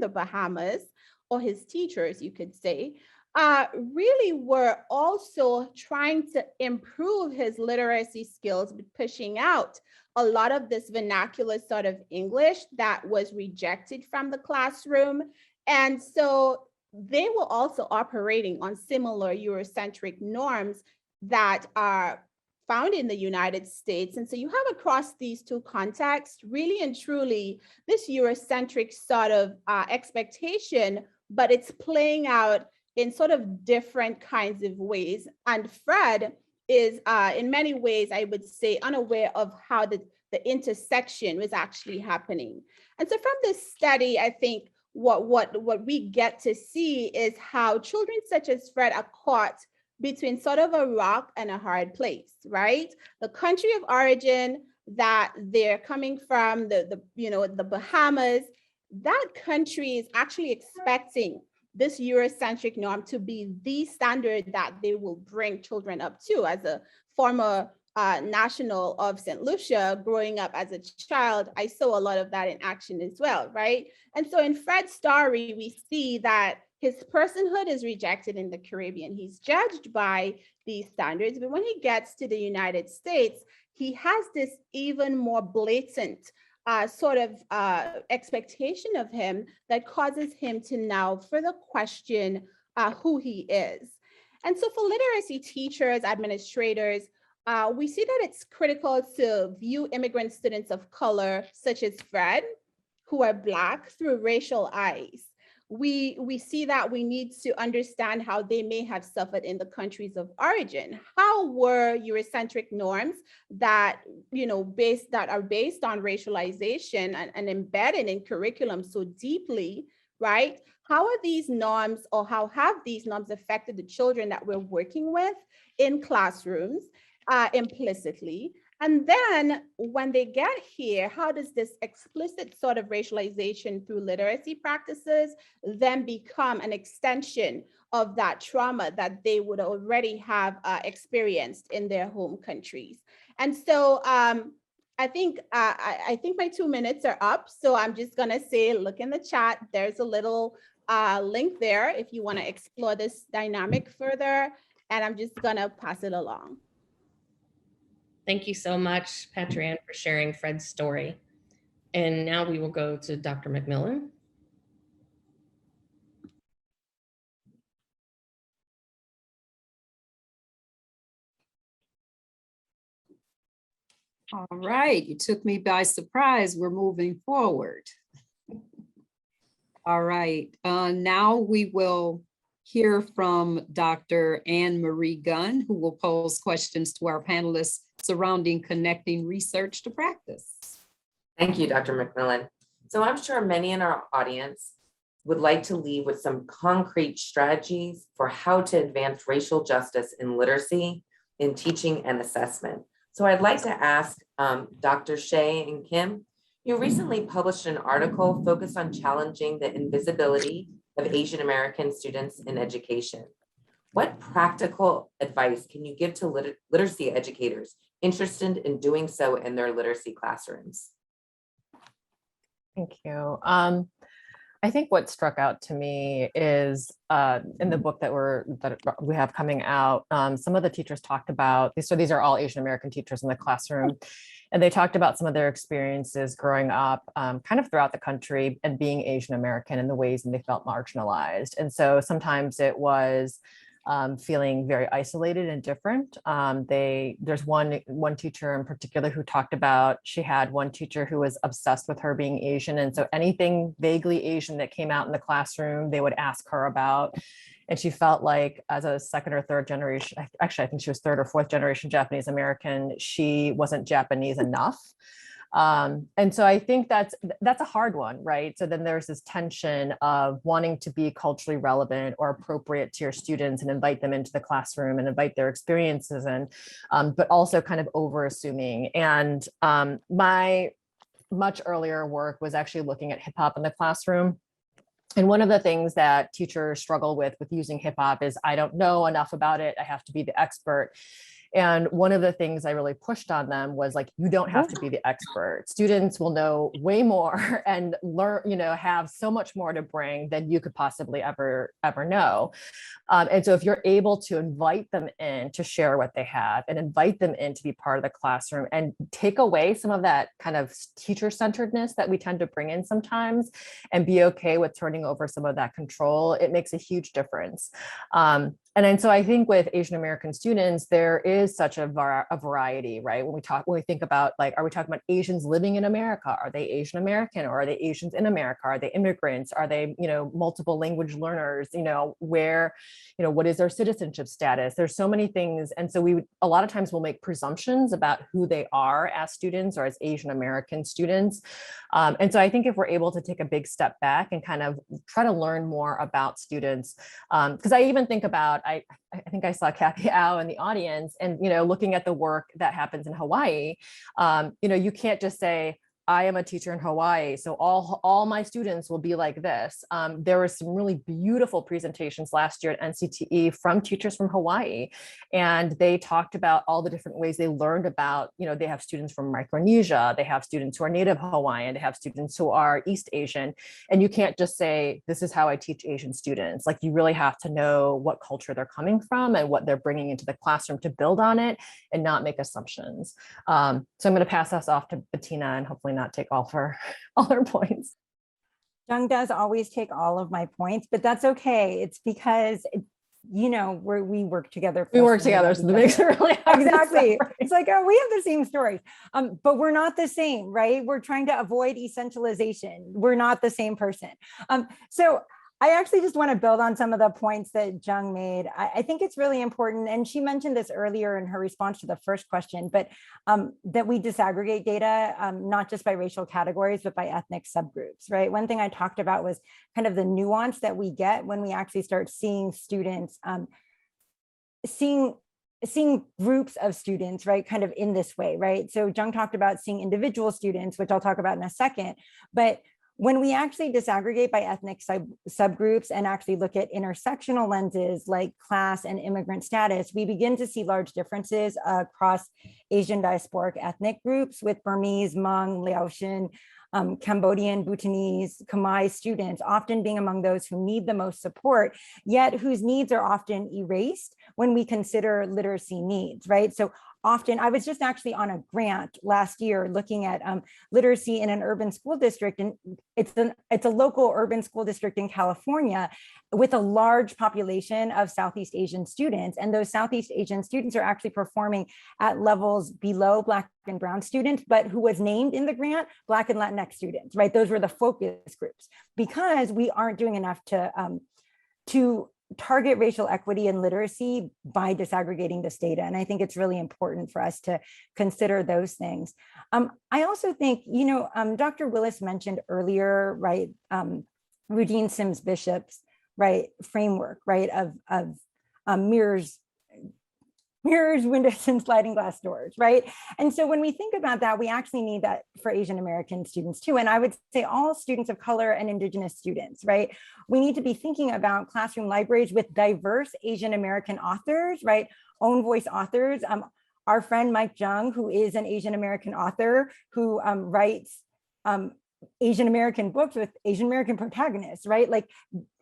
the Bahamas, or his teachers, you could say, really were also trying to improve his literacy skills, pushing out a lot of this vernacular sort of English that was rejected from the classroom. And so they were also operating on similar Eurocentric norms that are found in the United States. And so you have across these two contexts, really and truly, this Eurocentric sort of expectation, but it's playing out in sort of different kinds of ways. And Fred is in many ways, I would say, unaware of how the intersection was actually happening. And so from this study, I think what we get to see is how children such as Fred are caught between sort of a rock and a hard place, right? The country of origin that they're coming from, the Bahamas, that country is actually expecting this Eurocentric norm to be the standard that they will bring children up to. As a former national of St. Lucia, growing up as a child, I saw a lot of that in action as well, right? And so in Fred's story, we see that his personhood is rejected in the Caribbean. He's judged by these standards, but when he gets to the United States, he has this even more blatant sort of expectation of him that causes him to now further question who he is. And so for literacy teachers, administrators, we see that it's critical to view immigrant students of color, such as Fred, who are Black, through racial eyes. we see that we need to understand how they may have suffered in the countries of origin. How were Eurocentric norms that, that are based on racialization and embedded in curriculum so deeply, right? How are these norms, or how have these norms affected the children that we're working with in classrooms implicitly? And then when they get here, how does this explicit sort of racialization through literacy practices then become an extension of that trauma that they would already have experienced in their home countries? And so I think my 2 minutes are up. So I'm just gonna say, look in the chat. There's a little link there if you want to explore this dynamic further. And I'm just gonna pass it along. Thank you so much, Patrianne, for sharing Fred's story. And now we will go to Dr. McMillan. All right, you took me by surprise. We're moving forward. All right, now we will hear from Dr. Anne Marie Gunn, who will pose questions to our panelists surrounding connecting research to practice. Thank you, Dr. McMillan. So I'm sure many in our audience would like to leave with some concrete strategies for how to advance racial justice in literacy, in teaching and assessment. So I'd like to ask Dr. Shea and Kim, you recently published an article focused on challenging the invisibility of Asian American students in education. What practical advice can you give to literacy educators interested in doing so in their literacy classrooms? Thank you. I think what struck out to me is in the book that we have coming out, some of the teachers talked about, so these are all Asian American teachers in the classroom, and they talked about some of their experiences growing up kind of throughout the country and being Asian American and the ways that they felt marginalized. And so sometimes it was feeling very isolated and different. There's one teacher in particular who talked about, she had one teacher who was obsessed with her being Asian. And so anything vaguely Asian that came out in the classroom, they would ask her about. And she felt like as a second or third generation, actually, I think she was third or fourth generation Japanese American, she wasn't Japanese enough. And so I think that's a hard one, right? So then there's this tension of wanting to be culturally relevant or appropriate to your students and invite them into the classroom and invite their experiences in, but also kind of over assuming. And my much earlier work was actually looking at hip hop in the classroom. And one of the things that teachers struggle with using hip hop is, I don't know enough about it, I have to be the expert. And one of the things I really pushed on them was like, you don't have to be the expert. Students will know way more and learn, have so much more to bring than you could possibly ever know. And so if you're able to invite them in to share what they have and invite them in to be part of the classroom and take away some of that kind of teacher-centeredness that we tend to bring in sometimes and be okay with turning over some of that control, it makes a huge difference. And so I think with Asian American students, there is such a variety, right? When we think about, like, are we talking about Asians living in America? Are they Asian American, or are they Asians in America? Are they immigrants? Are they, multiple language learners? What is their citizenship status? There's so many things. And so a lot of times we'll make presumptions about who they are as students or as Asian American students. And so I think if we're able to take a big step back and kind of try to learn more about students, because I even think about, I think I saw Kathy Au in the audience, and looking at the work that happens in Hawaii, you can't just say, I am a teacher in Hawaii, so all my students will be like this. There were some really beautiful presentations last year at NCTE from teachers from Hawaii, and they talked about all the different ways they learned about, they have students from Micronesia, they have students who are Native Hawaiian, they have students who are East Asian, and you can't just say, this is how I teach Asian students. Like, you really have to know what culture they're coming from and what they're bringing into the classroom to build on it and not make assumptions. So I'm going to pass us off to Bettina and hopefully not take all her points. Jung does always take all of my points, but that's okay. It's because, we work together. We work together, so that makes it really hard. Exactly. It's like, oh, we have the same stories, but we're not the same, right? We're trying to avoid essentialization. We're not the same person. So I actually just want to build on some of the points that Jung made. I think it's really important, and she mentioned this earlier in her response to the first question, but that we disaggregate data, not just by racial categories, but by ethnic subgroups, right? One thing I talked about was kind of the nuance that we get when we actually start seeing students, seeing groups of students, right, kind of in this way, right? So Jung talked about seeing individual students, which I'll talk about in a second, but when we actually disaggregate by ethnic subgroups and actually look at intersectional lenses like class and immigrant status, we begin to see large differences across Asian diasporic ethnic groups, with Burmese, Hmong, Laotian, Cambodian, Bhutanese, Khmer students often being among those who need the most support, yet whose needs are often erased when we consider literacy needs, right? So often, I was just actually on a grant last year looking at literacy in an urban school district, and it's a local urban school district in California with a large population of Southeast Asian students, and those Southeast Asian students are actually performing at levels below Black and Brown students, but who was named in the grant Black and Latinx students, right? Those were the focus groups, because we aren't doing enough to target racial equity and literacy by disaggregating this data. And I think it's really important for us to consider those things. I also think, Dr. Willis mentioned earlier, right, Rudine Sims Bishop's, right, framework, right, of mirrors, windows, and sliding glass doors, right? And so when we think about that, we actually need that for Asian American students too. And I would say all students of color and Indigenous students, right? We need to be thinking about classroom libraries with diverse Asian American authors, right? Own voice authors. Our friend Mike Jung, who is an Asian American author who writes Asian American books with Asian American protagonists, right? Like,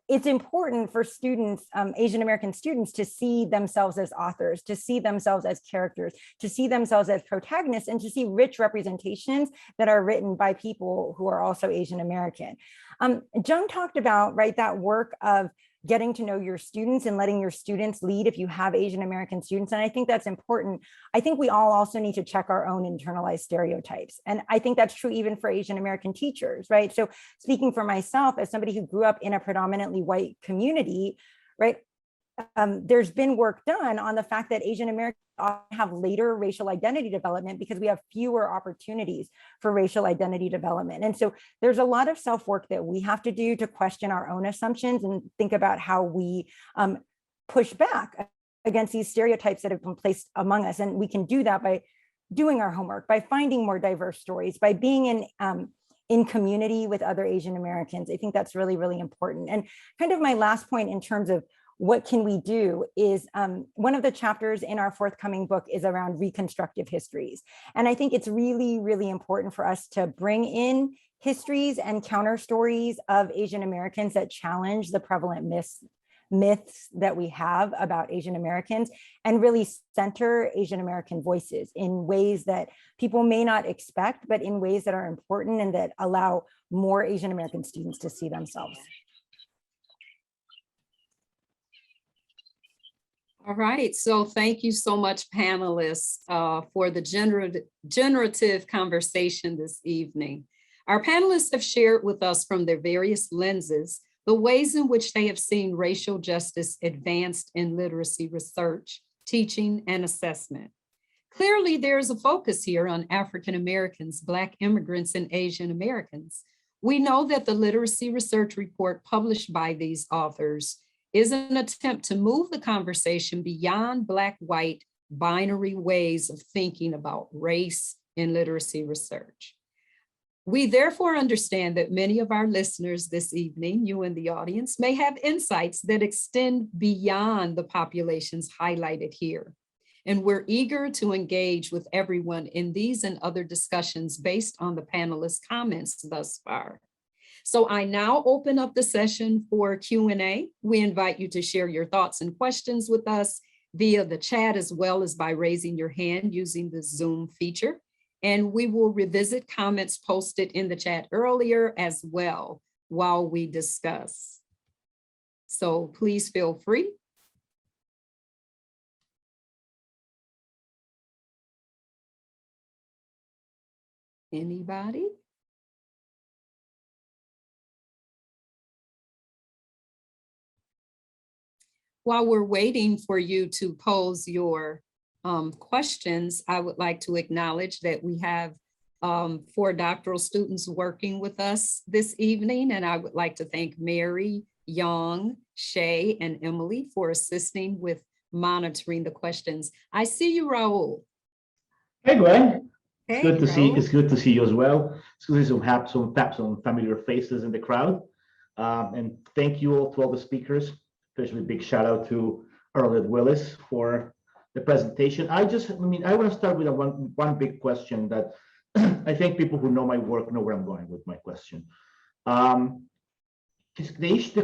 it's important for students, Asian American students, to see themselves as authors, to see themselves as characters, to see themselves as protagonists, and to see rich representations that are written by people who are also Asian American. Jung talked about, right, that work of getting to know your students and letting your students lead if you have Asian American students. And I think that's important. I think we all also need to check our own internalized stereotypes. And I think that's true even for Asian American teachers, right? So speaking for myself as somebody who grew up in a predominantly white community, right? There's been work done on the fact that Asian Americans often have later racial identity development because we have fewer opportunities for racial identity development. And so there's a lot of self-work that we have to do to question our own assumptions and think about how we push back against these stereotypes that have been placed among us. And we can do that by doing our homework, by finding more diverse stories, by being in community with other Asian Americans. I think that's really, really important. And kind of my last point in terms of what can we do is one of the chapters in our forthcoming book is around reconstructive histories. And I think it's really, really important for us to bring in histories and counter stories of Asian Americans that challenge the prevalent myths that we have about Asian Americans, and really center Asian American voices in ways that people may not expect, but in ways that are important and that allow more Asian American students to see themselves. All right, so thank you so much, panelists, for the generative conversation this evening. Our panelists have shared with us from their various lenses the ways in which they have seen racial justice advanced in literacy research, teaching, and assessment. Clearly, there is a focus here on African Americans, Black immigrants, and Asian Americans. We know that the literacy research report published by these authors is an attempt to move the conversation beyond Black-white binary ways of thinking about race in literacy research. We therefore understand that many of our listeners this evening, you in the audience, may have insights that extend beyond the populations highlighted here. And we're eager to engage with everyone in these and other discussions based on the panelists' comments thus far. So I now open up the session for Q&A. We invite you to share your thoughts and questions with us via the chat, as well as by raising your hand using the Zoom feature. And we will revisit comments posted in the chat earlier as well while we discuss. So please feel free. Anybody? While we're waiting for you to pose your questions, I would like to acknowledge that we have 4 doctoral students working with us this evening, and I would like to thank Mary, Young, Shay, and Emily for assisting with monitoring the questions. I see you, Raul. Hey, Gwen. Hey, It's good to see. Raul. It's good to see you as well. It's good to see some familiar faces in the crowd. And thank you all to all the speakers. Especially big shout out to Arlette Willis for the presentation. I want to start with one big question that I think people who know my work know where I'm going with my question. The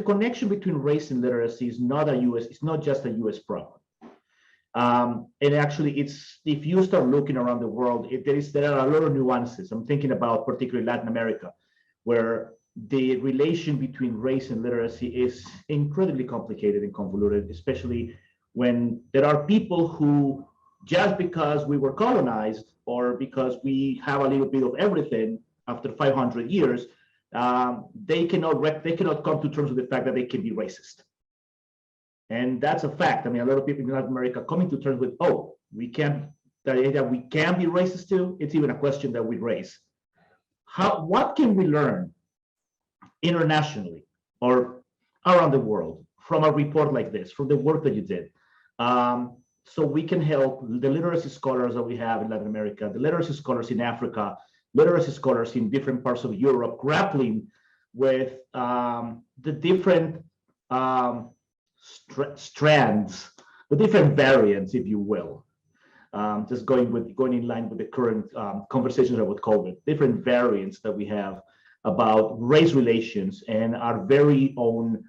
connection between race and literacy is not just a US problem. And actually, if you start looking around the world, there are a lot of nuances. I'm thinking about particularly Latin America, where the relation between race and literacy is incredibly complicated and convoluted, especially when there are people who, just because we were colonized or because we have a little bit of everything after 500 years, they cannot come to terms with the fact that they can be racist. And that's a fact. I mean, a lot of people in Latin America coming to terms with, we can be racist too. It's even a question that we raise. What can we learn internationally or around the world from a report like this, from the work that you did? So we can help the literacy scholars that we have in Latin America, the literacy scholars in Africa, literacy scholars in different parts of Europe, grappling with the different strands, the different variants, if you will. Just going in line with the current conversations about COVID, different variants that we have about race relations and our very own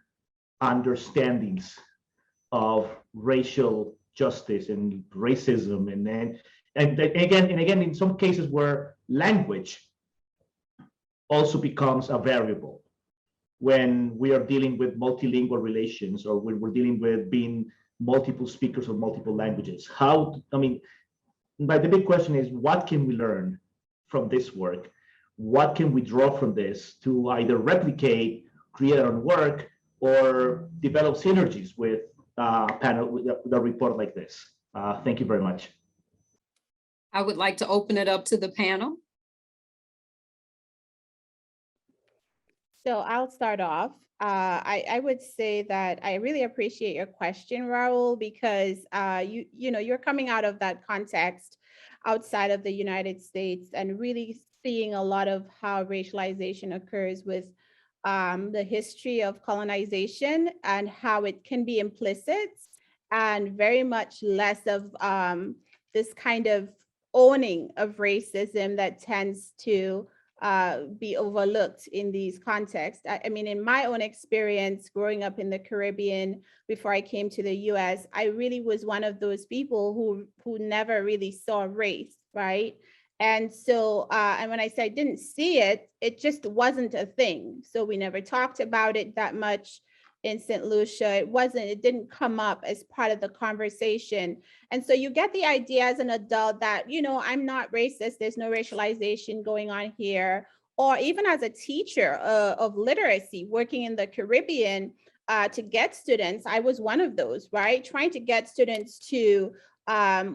understandings of racial justice and racism, and again in some cases where language also becomes a variable when we are dealing with multilingual relations or when we're dealing with being multiple speakers of multiple languages. But the big question is, what can we learn from this work? What can we draw from this to either replicate, create our own work, or develop synergies with a report like this? Thank you very much. I would like to open it up to the panel. So I'll start off. I would say that I really appreciate your question, Raul, because you're coming out of that context outside of the United States and really seeing a lot of how racialization occurs with the history of colonization and how it can be implicit and very much less of this kind of owning of racism that tends to be overlooked in these contexts. I mean, in my own experience growing up in the Caribbean before I came to the US, I really was one of those people who never really saw race, right? And so, and when I say I didn't see it, it just wasn't a thing. So we never talked about it that much in St. Lucia. It didn't come up as part of the conversation. And so you get the idea as an adult that, I'm not racist, there's no racialization going on here. Or even as a teacher of literacy working in the Caribbean to get students, I was one of those, right? Trying to get students to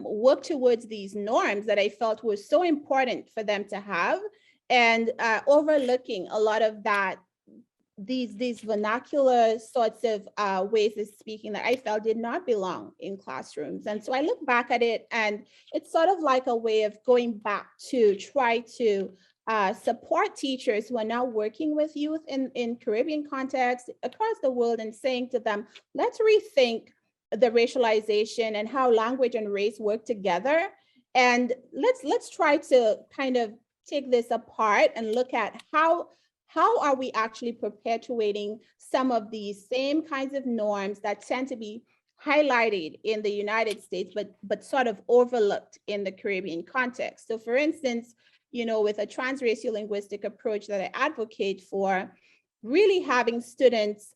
work towards these norms that I felt was so important for them to have, and overlooking a lot of that, these vernacular sorts of ways of speaking that I felt did not belong in classrooms. And so I look back at it, and it's sort of like a way of going back to try to support teachers who are now working with youth in Caribbean contexts across the world and saying to them, let's rethink the racialization and how language and race work together. And let's try to kind of take this apart and look at how are we actually perpetuating some of these same kinds of norms that tend to be highlighted in the United States, but sort of overlooked in the Caribbean context. So for instance, with a transracial linguistic approach that I advocate for, really having students,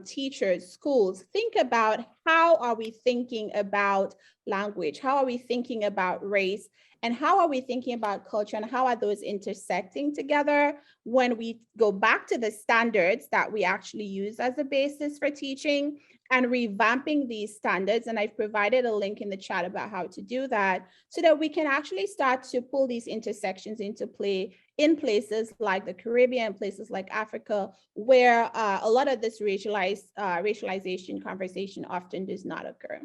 teachers, schools, think about how are we thinking about language? How are we thinking about race? And how are we thinking about culture, and how are those intersecting together when we go back to the standards that we actually use as a basis for teaching and revamping these standards. And I've provided a link in the chat about how to do that so that we can actually start to pull these intersections into play in places like the Caribbean, places like Africa, where a lot of this racialization conversation often does not occur.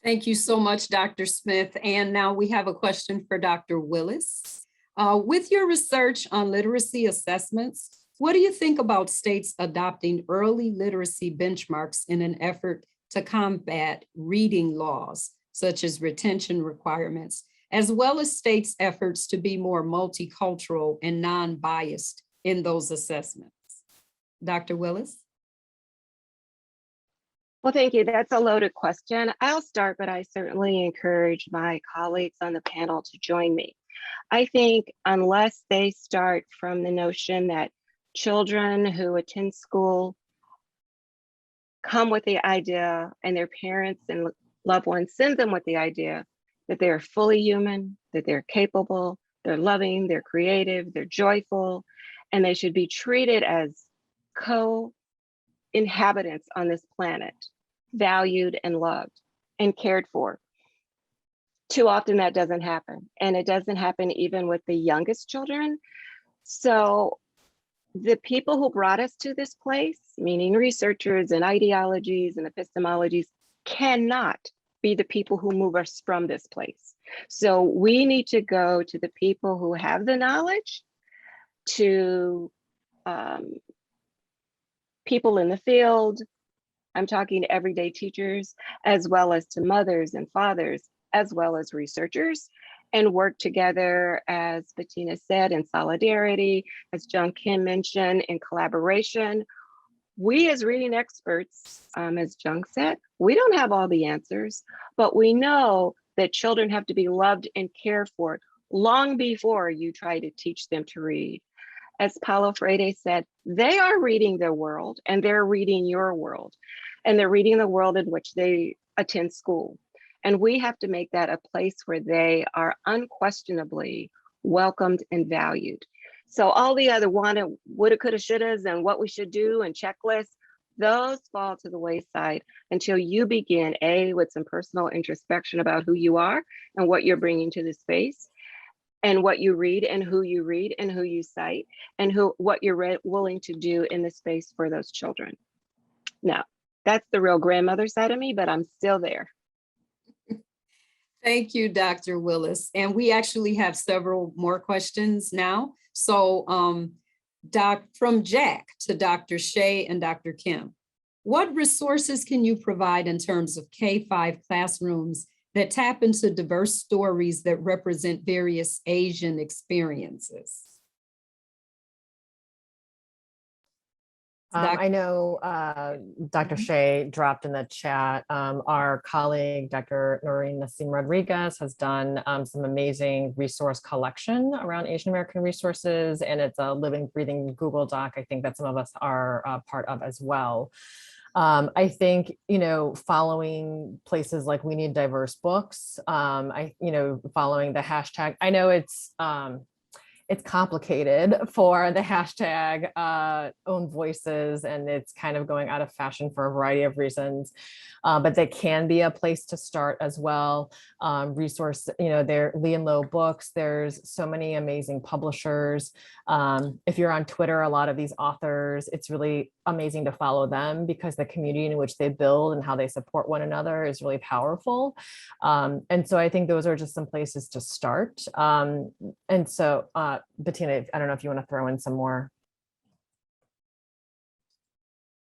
Thank you so much, Dr. Smith. And now we have a question for Dr. Willis. With your research on literacy assessments, what do you think about states adopting early literacy benchmarks in an effort to combat reading laws, such as retention requirements, as well as states' efforts to be more multicultural and non-biased in those assessments? Dr. Willis? Well, thank you. That's a loaded question. I'll start, but I certainly encourage my colleagues on the panel to join me. I think unless they start from the notion that children who attend school come with the idea, and their parents and loved ones send them with the idea that they're fully human, that they're capable, they're loving, they're creative, they're joyful, and they should be treated as co-inhabitants on this planet, valued and loved and cared for. Too often that doesn't happen. And it doesn't happen even with the youngest children. So the people who brought us to this place, meaning researchers and ideologies and epistemologies, cannot be the people who move us from this place. So we need to go to the people who have the knowledge, to people in the field. I'm talking to everyday teachers, as well as to mothers and fathers, as well as researchers, and work together, as Bettina said, in solidarity, as Jung Kim mentioned, in collaboration. We as reading experts, as Jung said, we don't have all the answers, but we know that children have to be loved and cared for long before you try to teach them to read. As Paulo Freire said, they are reading their world, and they're reading your world, and they're reading the world in which they attend school. And we have to make that a place where they are unquestionably welcomed and valued. So all the other wanted, woulda, coulda, shouldas, and what we should do and checklists, those fall to the wayside until you begin, with some personal introspection about who you are and what you're bringing to the space, and what you read and who you cite, and what you're willing to do in the space for those children. Now, that's the real grandmother side of me, but I'm still there. Thank you, Dr. Willis. And we actually have several more questions now. So from Jack to Dr. Shea and Dr. Kim, what resources can you provide in terms of K-5 classrooms that tap into diverse stories that represent various Asian experiences? I know Dr. Shea dropped in the chat. Our colleague, Dr. Noreen Nassim Rodriguez, has done some amazing resource collection around Asian American resources, and it's a living, breathing Google Doc, I think that some of us are part of as well. I think, following places like We Need Diverse Books, following the hashtag, I know it's complicated for the hashtag own voices, and it's kind of going out of fashion for a variety of reasons, but they can be a place to start as well. Resource, there, Lee and Low Books, there's so many amazing publishers. If you're on Twitter, a lot of these authors, it's really amazing to follow them because the community in which they build and how they support one another is really powerful. And so I think those are just some places to start. And so Bettina, I don't know if you want to throw in some more.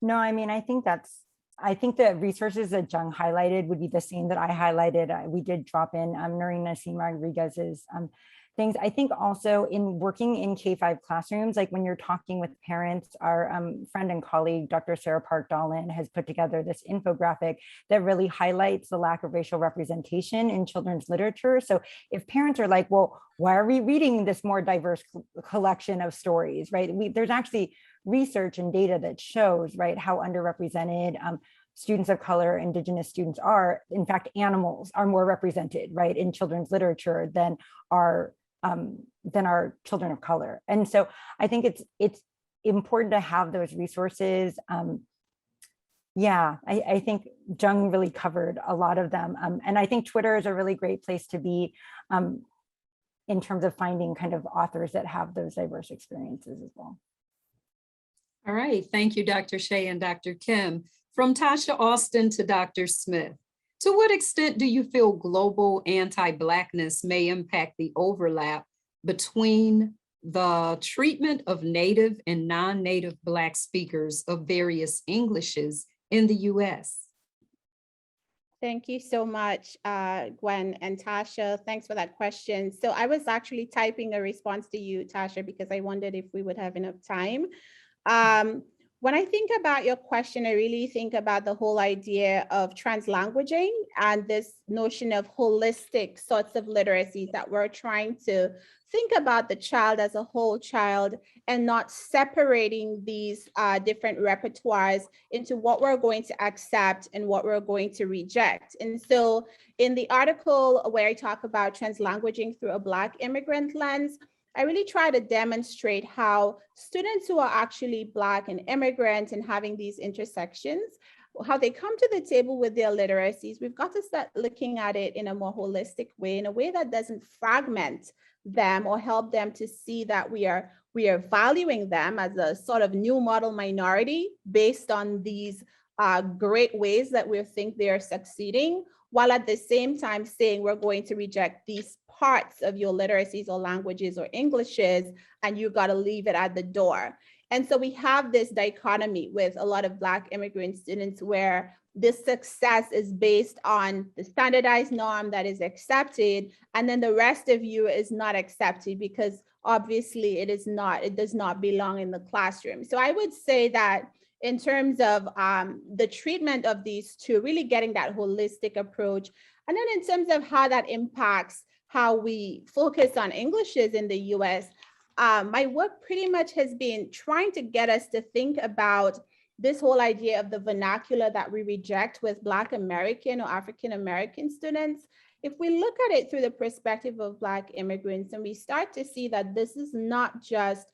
No, I mean, I think the resources that Jung highlighted would be the same that I highlighted. We did drop in Noreen Nassim Rodriguez's things. I think also in working in K-5 classrooms, like when you're talking with parents, our friend and colleague, Dr. Sarah Park-Dallin, has put together this infographic that really highlights the lack of racial representation in children's literature. So if parents are like, well, why are we reading this more diverse collection of stories, right? There's actually research and data that shows, right, how underrepresented students of color, Indigenous students are. In fact, animals are more represented, right, in children's literature than our children of color. And so I think it's important to have those resources Yeah, I think Jung really covered a lot of them. And I think Twitter is a really great place to be in terms of finding kind of authors that have those diverse experiences as well. All right, thank you, Dr. Shea and Dr. Kim. From Tasha Austin to Dr. Smith, to what extent do you feel global anti-Blackness may impact the overlap between the treatment of Native and non-Native Black speakers of various Englishes in the US? Thank you so much, Gwen and Tasha. Thanks for that question. So I was actually typing a response to you, Tasha, because I wondered if we would have enough time. When I think about your question, I really think about the whole idea of translanguaging and this notion of holistic sorts of literacies that we're trying to think about the child as a whole child and not separating these different repertoires into what we're going to accept and what we're going to reject. And so in the article where I talk about translanguaging through a Black immigrant lens, I really try to demonstrate how students who are actually Black and immigrant and having these intersections, how they come to the table with their literacies. We've got to start looking at it in a more holistic way, in a way that doesn't fragment them or help them to see that we are valuing them as a sort of new model minority based on these great ways that we think they are succeeding, while at the same time saying we're going to reject these parts of your literacies or languages or Englishes, and you got to leave it at the door. And so we have this dichotomy with a lot of Black immigrant students where this success is based on the standardized norm that is accepted, and then the rest of you is not accepted because obviously it does not belong in the classroom. So I would say that in terms of the treatment of these two, really getting that holistic approach, and then in terms of how that impacts how we focus on Englishes in the US, my work pretty much has been trying to get us to think about this whole idea of the vernacular that we reject with Black American or African American students. If we look at it through the perspective of Black immigrants, and we start to see that this is not just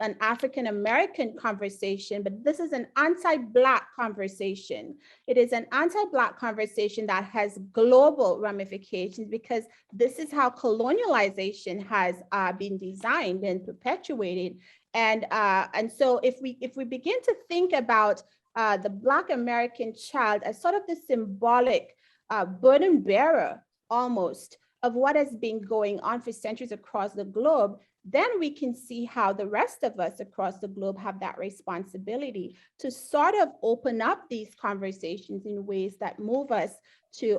an African American conversation, but this is an anti-Black conversation. It is an anti-Black conversation that has global ramifications because this is how colonialization has been designed and perpetuated. And so if we begin to think about the Black American child as sort of the symbolic burden bearer almost of what has been going on for centuries across the globe, then we can see how the rest of us across the globe have that responsibility to sort of open up these conversations in ways that move us to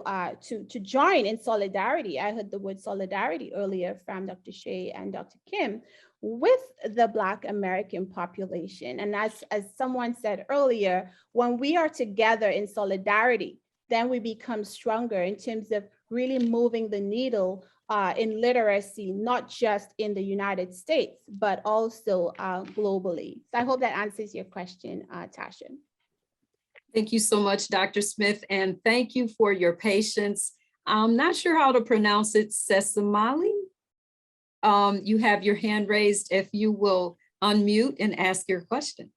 join in solidarity. I heard the word solidarity earlier from Dr. Shea and Dr. Kim with the Black American population. And as someone said earlier, when we are together in solidarity, then we become stronger in terms of really moving the needle in literacy, not just in the United States, but also globally. So I hope that answers your question, Tasha. Thank you so much, Dr. Smith, and thank you for your patience. I'm not sure how to pronounce it, Sesamali. You have your hand raised if you will unmute and ask your question.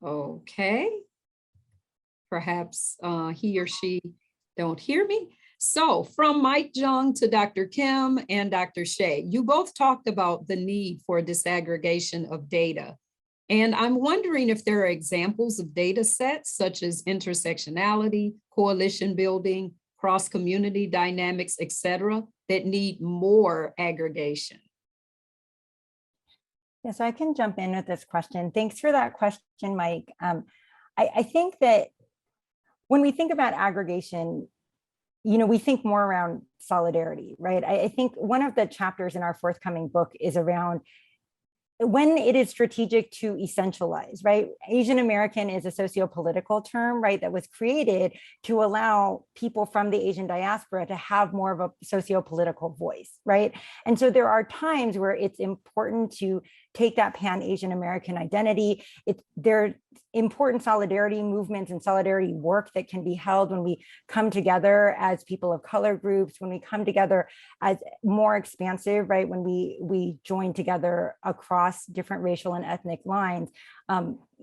Okay. Perhaps he or she don't hear me. So from Mike Jung to Dr. Kim and Dr. Shea, you both talked about the need for disaggregation of data. And I'm wondering if there are examples of data sets such as intersectionality, coalition building, cross-community dynamics, et cetera, that need more aggregation. Yeah, so I can jump in with this question. Thanks for that question, Mike. I think that when we think about aggregation, we think more around solidarity, right? I think one of the chapters in our forthcoming book is around when it is strategic to essentialize, right? Asian American is a socio-political term, right, that was created to allow people from the Asian diaspora to have more of a socio-political voice, right? And so there are times where it's important to take that Pan-Asian American identity. There are important solidarity movements and solidarity work that can be held when we come together as people of color groups, when we come together as more expansive, right? When we join together across different racial and ethnic lines,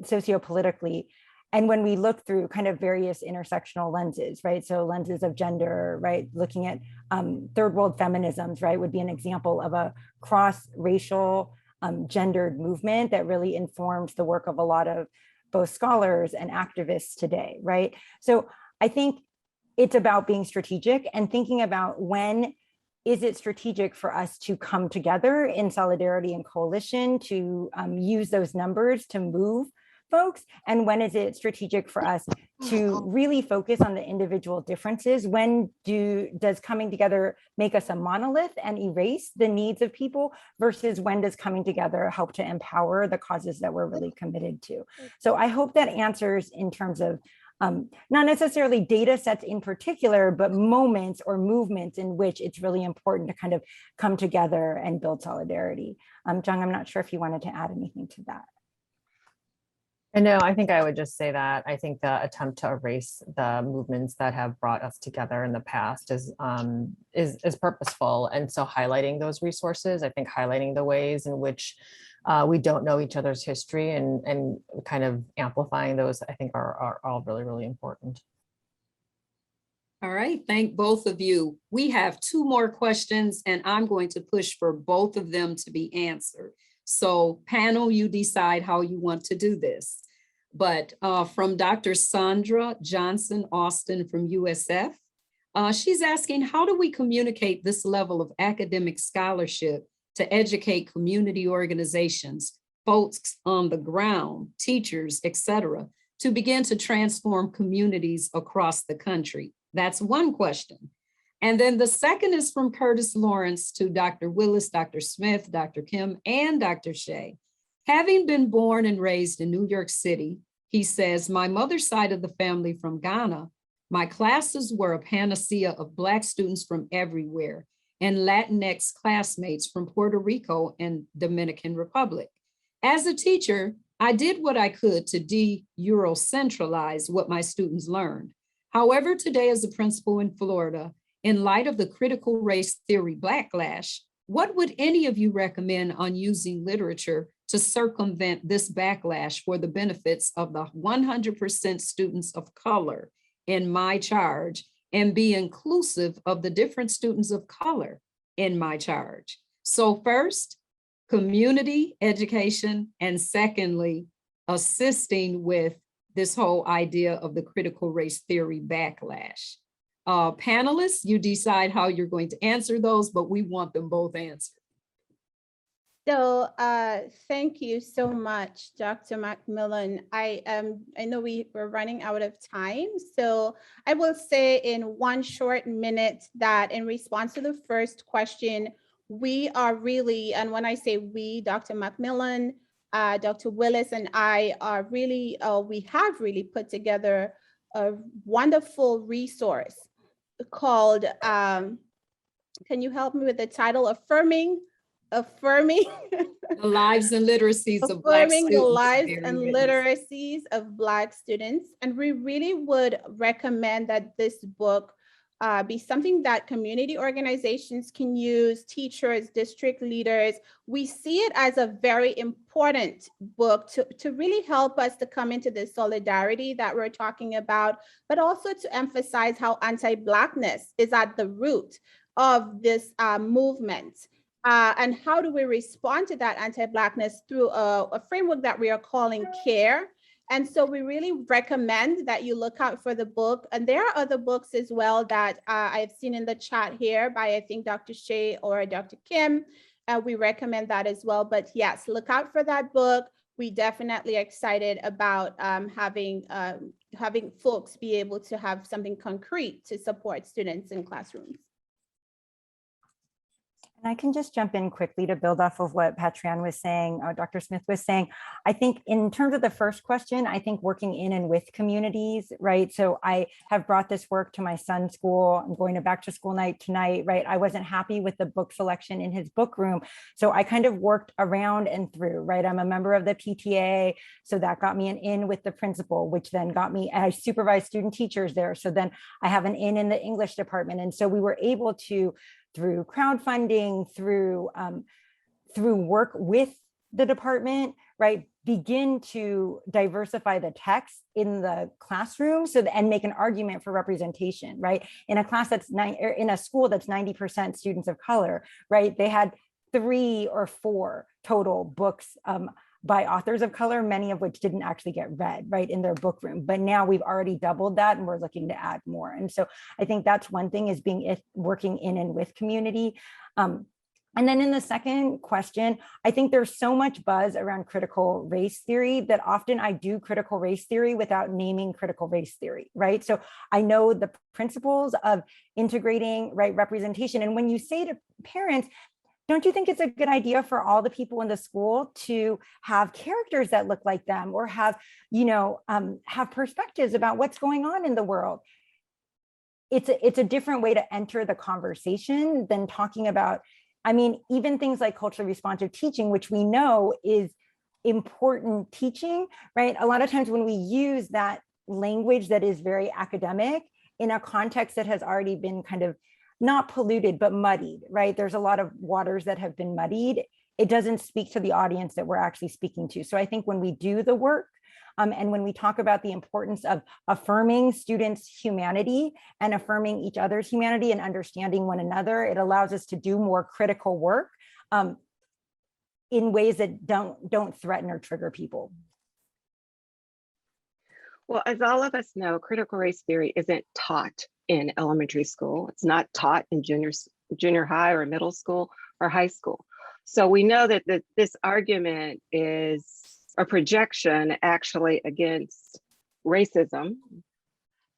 sociopolitically. And when we look through kind of various intersectional lenses, right? So lenses of gender, right? Looking at third world feminisms, right? Would be an example of a cross-racial gendered movement that really informs the work of a lot of both scholars and activists today, right? So I think it's about being strategic and thinking about when is it strategic for us to come together in solidarity and coalition to use those numbers to move folks, and when is it strategic for us to really focus on the individual differences? When does coming together make us a monolith and erase the needs of people, versus when does coming together help to empower the causes that we're really committed to? So I hope that answers in terms of not necessarily data sets in particular, but moments or movements in which it's really important to kind of come together and build solidarity. Jung, I'm not sure if you wanted to add anything to that. And no, I think I would just say that I think the attempt to erase the movements that have brought us together in the past is purposeful. And so highlighting those resources, I think highlighting the ways in which we don't know each other's history and kind of amplifying those, I think are all really, really important. All right, thank both of you. We have 2 more questions and I'm going to push for both of them to be answered. So panel, you decide how you want to do this. But from Dr. Sandra Johnson Austin from USF, she's asking, how do we communicate this level of academic scholarship to educate community organizations, folks on the ground, teachers, etc., to begin to transform communities across the country? That's one question. And then the second is from Curtis Lawrence to Dr. Willis, Dr. Smith, Dr. Kim, and Dr. Shea. Having been born and raised in New York City, he says, my mother's side of the family from Ghana, my classes were a panacea of Black students from everywhere and Latinx classmates from Puerto Rico and Dominican Republic. As a teacher, I did what I could to de-Eurocentralize what my students learned. However, today as a principal in Florida, in light of the critical race theory backlash, what would any of you recommend on using literature to circumvent this backlash for the benefits of the 100% students of color in my charge and be inclusive of the different students of color in my charge? So first, community education, and secondly, assisting with this whole idea of the critical race theory backlash. Panelists, you decide how you're going to answer those, but we want them both answered. So thank you so much, Dr. McMillan. I know we're running out of time, so I will say in 1 short minute that in response to the first question, we are really, and when I say we, Dr. McMillan, Dr. Willis and I are really, we have really put together a wonderful resource called, can you help me with the title? Affirming the lives and literacies of Black students. Affirming the lives and literacies of Black students. And we really would recommend that this book be something that community organizations can use, teachers, district leaders. We see it as a very important book to really help us to come into the solidarity that we're talking about, but also to emphasize how anti-Blackness is at the root of this movement. And how do we respond to that anti-Blackness through a framework that we are calling CARE. And so we really recommend that you look out for the book. And there are other books as well that I've seen in the chat here by, I think, Dr. Shea or Dr. Kim. We recommend that as well. But yes, look out for that book. We definitely are excited about having folks be able to have something concrete to support students in classrooms. And I can just jump in quickly to build off of what Patricia was saying, Dr. Smith was saying. I think in terms of the first question, I think working in and with communities, right? So I have brought this work to my son's school. I'm going to back to school night tonight, right? I wasn't happy with the book selection in his book room. So I kind of worked around and through, right? I'm a member of the PTA. So that got me an in with the principal, which then got me, I supervise student teachers there. So then I have an in the English department. And so we were able to, through crowdfunding, through work with the department, right, begin to diversify the text in the classroom, and make an argument for representation, right? In a class that's in a school that's 90% students of color, right? They had 3 or 4 total books by authors of color, many of which didn't actually get read, right, in their book room. But now we've already doubled that and we're looking to add more. And so I think that's one thing, is working in and with community. And then in the second question, I think there's so much buzz around critical race theory that often I do critical race theory without naming critical race theory, right? So I know the principles of integrating, right, representation. And when you say to parents, don't you think it's a good idea for all the people in the school to have characters that look like them, or have, have perspectives about what's going on in the world? It's a different way to enter the conversation than talking about, even things like culturally responsive teaching, which we know is important teaching, right? A lot of times when we use that language that is very academic in a context that has already been kind of not polluted, but muddied, right? There's a lot of waters that have been muddied. It doesn't speak to the audience that we're actually speaking to. So I think when we do the work, and when we talk about the importance of affirming students' humanity and affirming each other's humanity and understanding one another, it allows us to do more critical work in ways that don't threaten or trigger people. Well, as all of us know, critical race theory isn't taught in elementary school. It's not taught in junior high or middle school or high school. So we know that this argument is a projection actually against racism,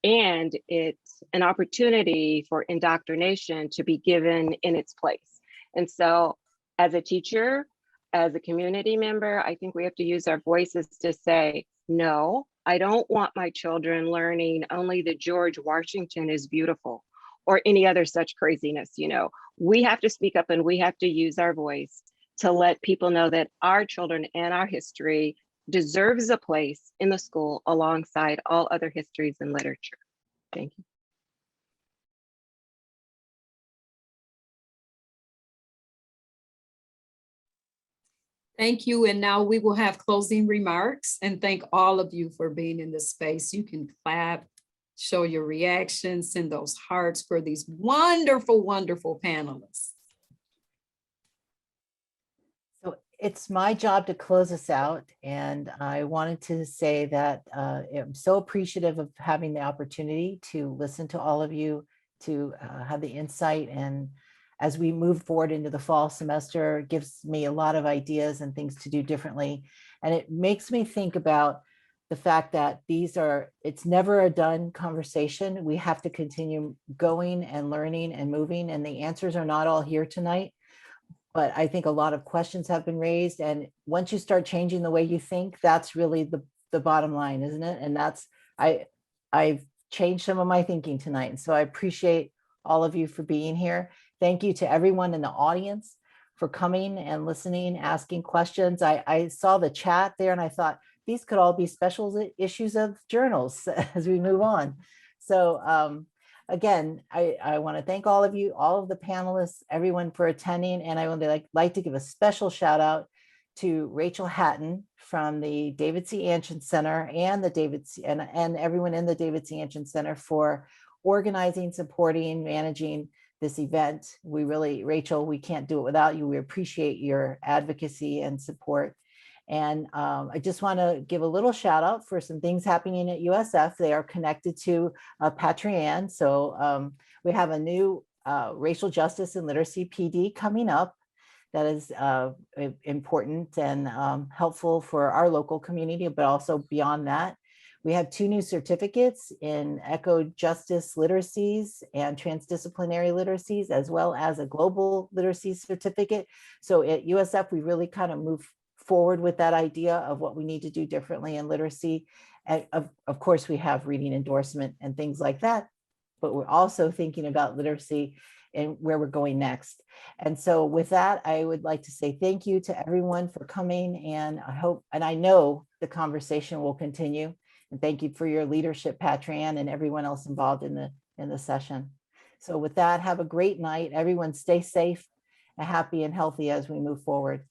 and it's an opportunity for indoctrination to be given in its place. And so as a teacher, as a community member, I think we have to use our voices to say, no, I don't want my children learning only that George Washington is beautiful or any other such craziness. We have to speak up and we have to use our voice to let people know that our children and our history deserves a place in the school alongside all other histories and literature. Thank you. Thank you. And now we will have closing remarks, and thank all of you for being in this space. You can clap, show your reactions, send those hearts for these wonderful, wonderful panelists. So it's my job to close us out. And I wanted to say that I'm so appreciative of having the opportunity to listen to all of you, to have the insight. And as we move forward into the fall semester, it gives me a lot of ideas and things to do differently. And it makes me think about the fact that it's never a done conversation. We have to continue going and learning and moving, and the answers are not all here tonight. But I think a lot of questions have been raised. And once you start changing the way you think, that's really the bottom line, isn't it? And I've changed some of my thinking tonight. And so I appreciate all of you for being here. Thank you to everyone in the audience for coming and listening, asking questions. I saw the chat there and I thought these could all be special issues of journals as we move on. So again, I want to thank all of you, all of the panelists, everyone for attending. And I would like to give a special shout out to Rachel Hatton from the David C. Anchin Center and and everyone in the David C. Anchin Center for organizing, supporting, managing this event. Rachel, we can't do it without you. We appreciate your advocacy and support. And I just want to give a little shout out for some things happening at USF. They are connected to Patricia. So we have a new racial justice and literacy PD coming up that is important and helpful for our local community, but also beyond that. We have 2 new certificates in eco justice literacies and transdisciplinary literacies, as well as a global literacy certificate. So at USF, we really kind of move forward with that idea of what we need to do differently in literacy. And of course, we have reading endorsement and things like that, but we're also thinking about literacy and where we're going next. And so with that, I would like to say thank you to everyone for coming, and I hope, and I know the conversation will continue. And thank you for your leadership, Patran, and everyone else involved in the session. So with that, have a great night. Everyone stay safe and happy and healthy as we move forward.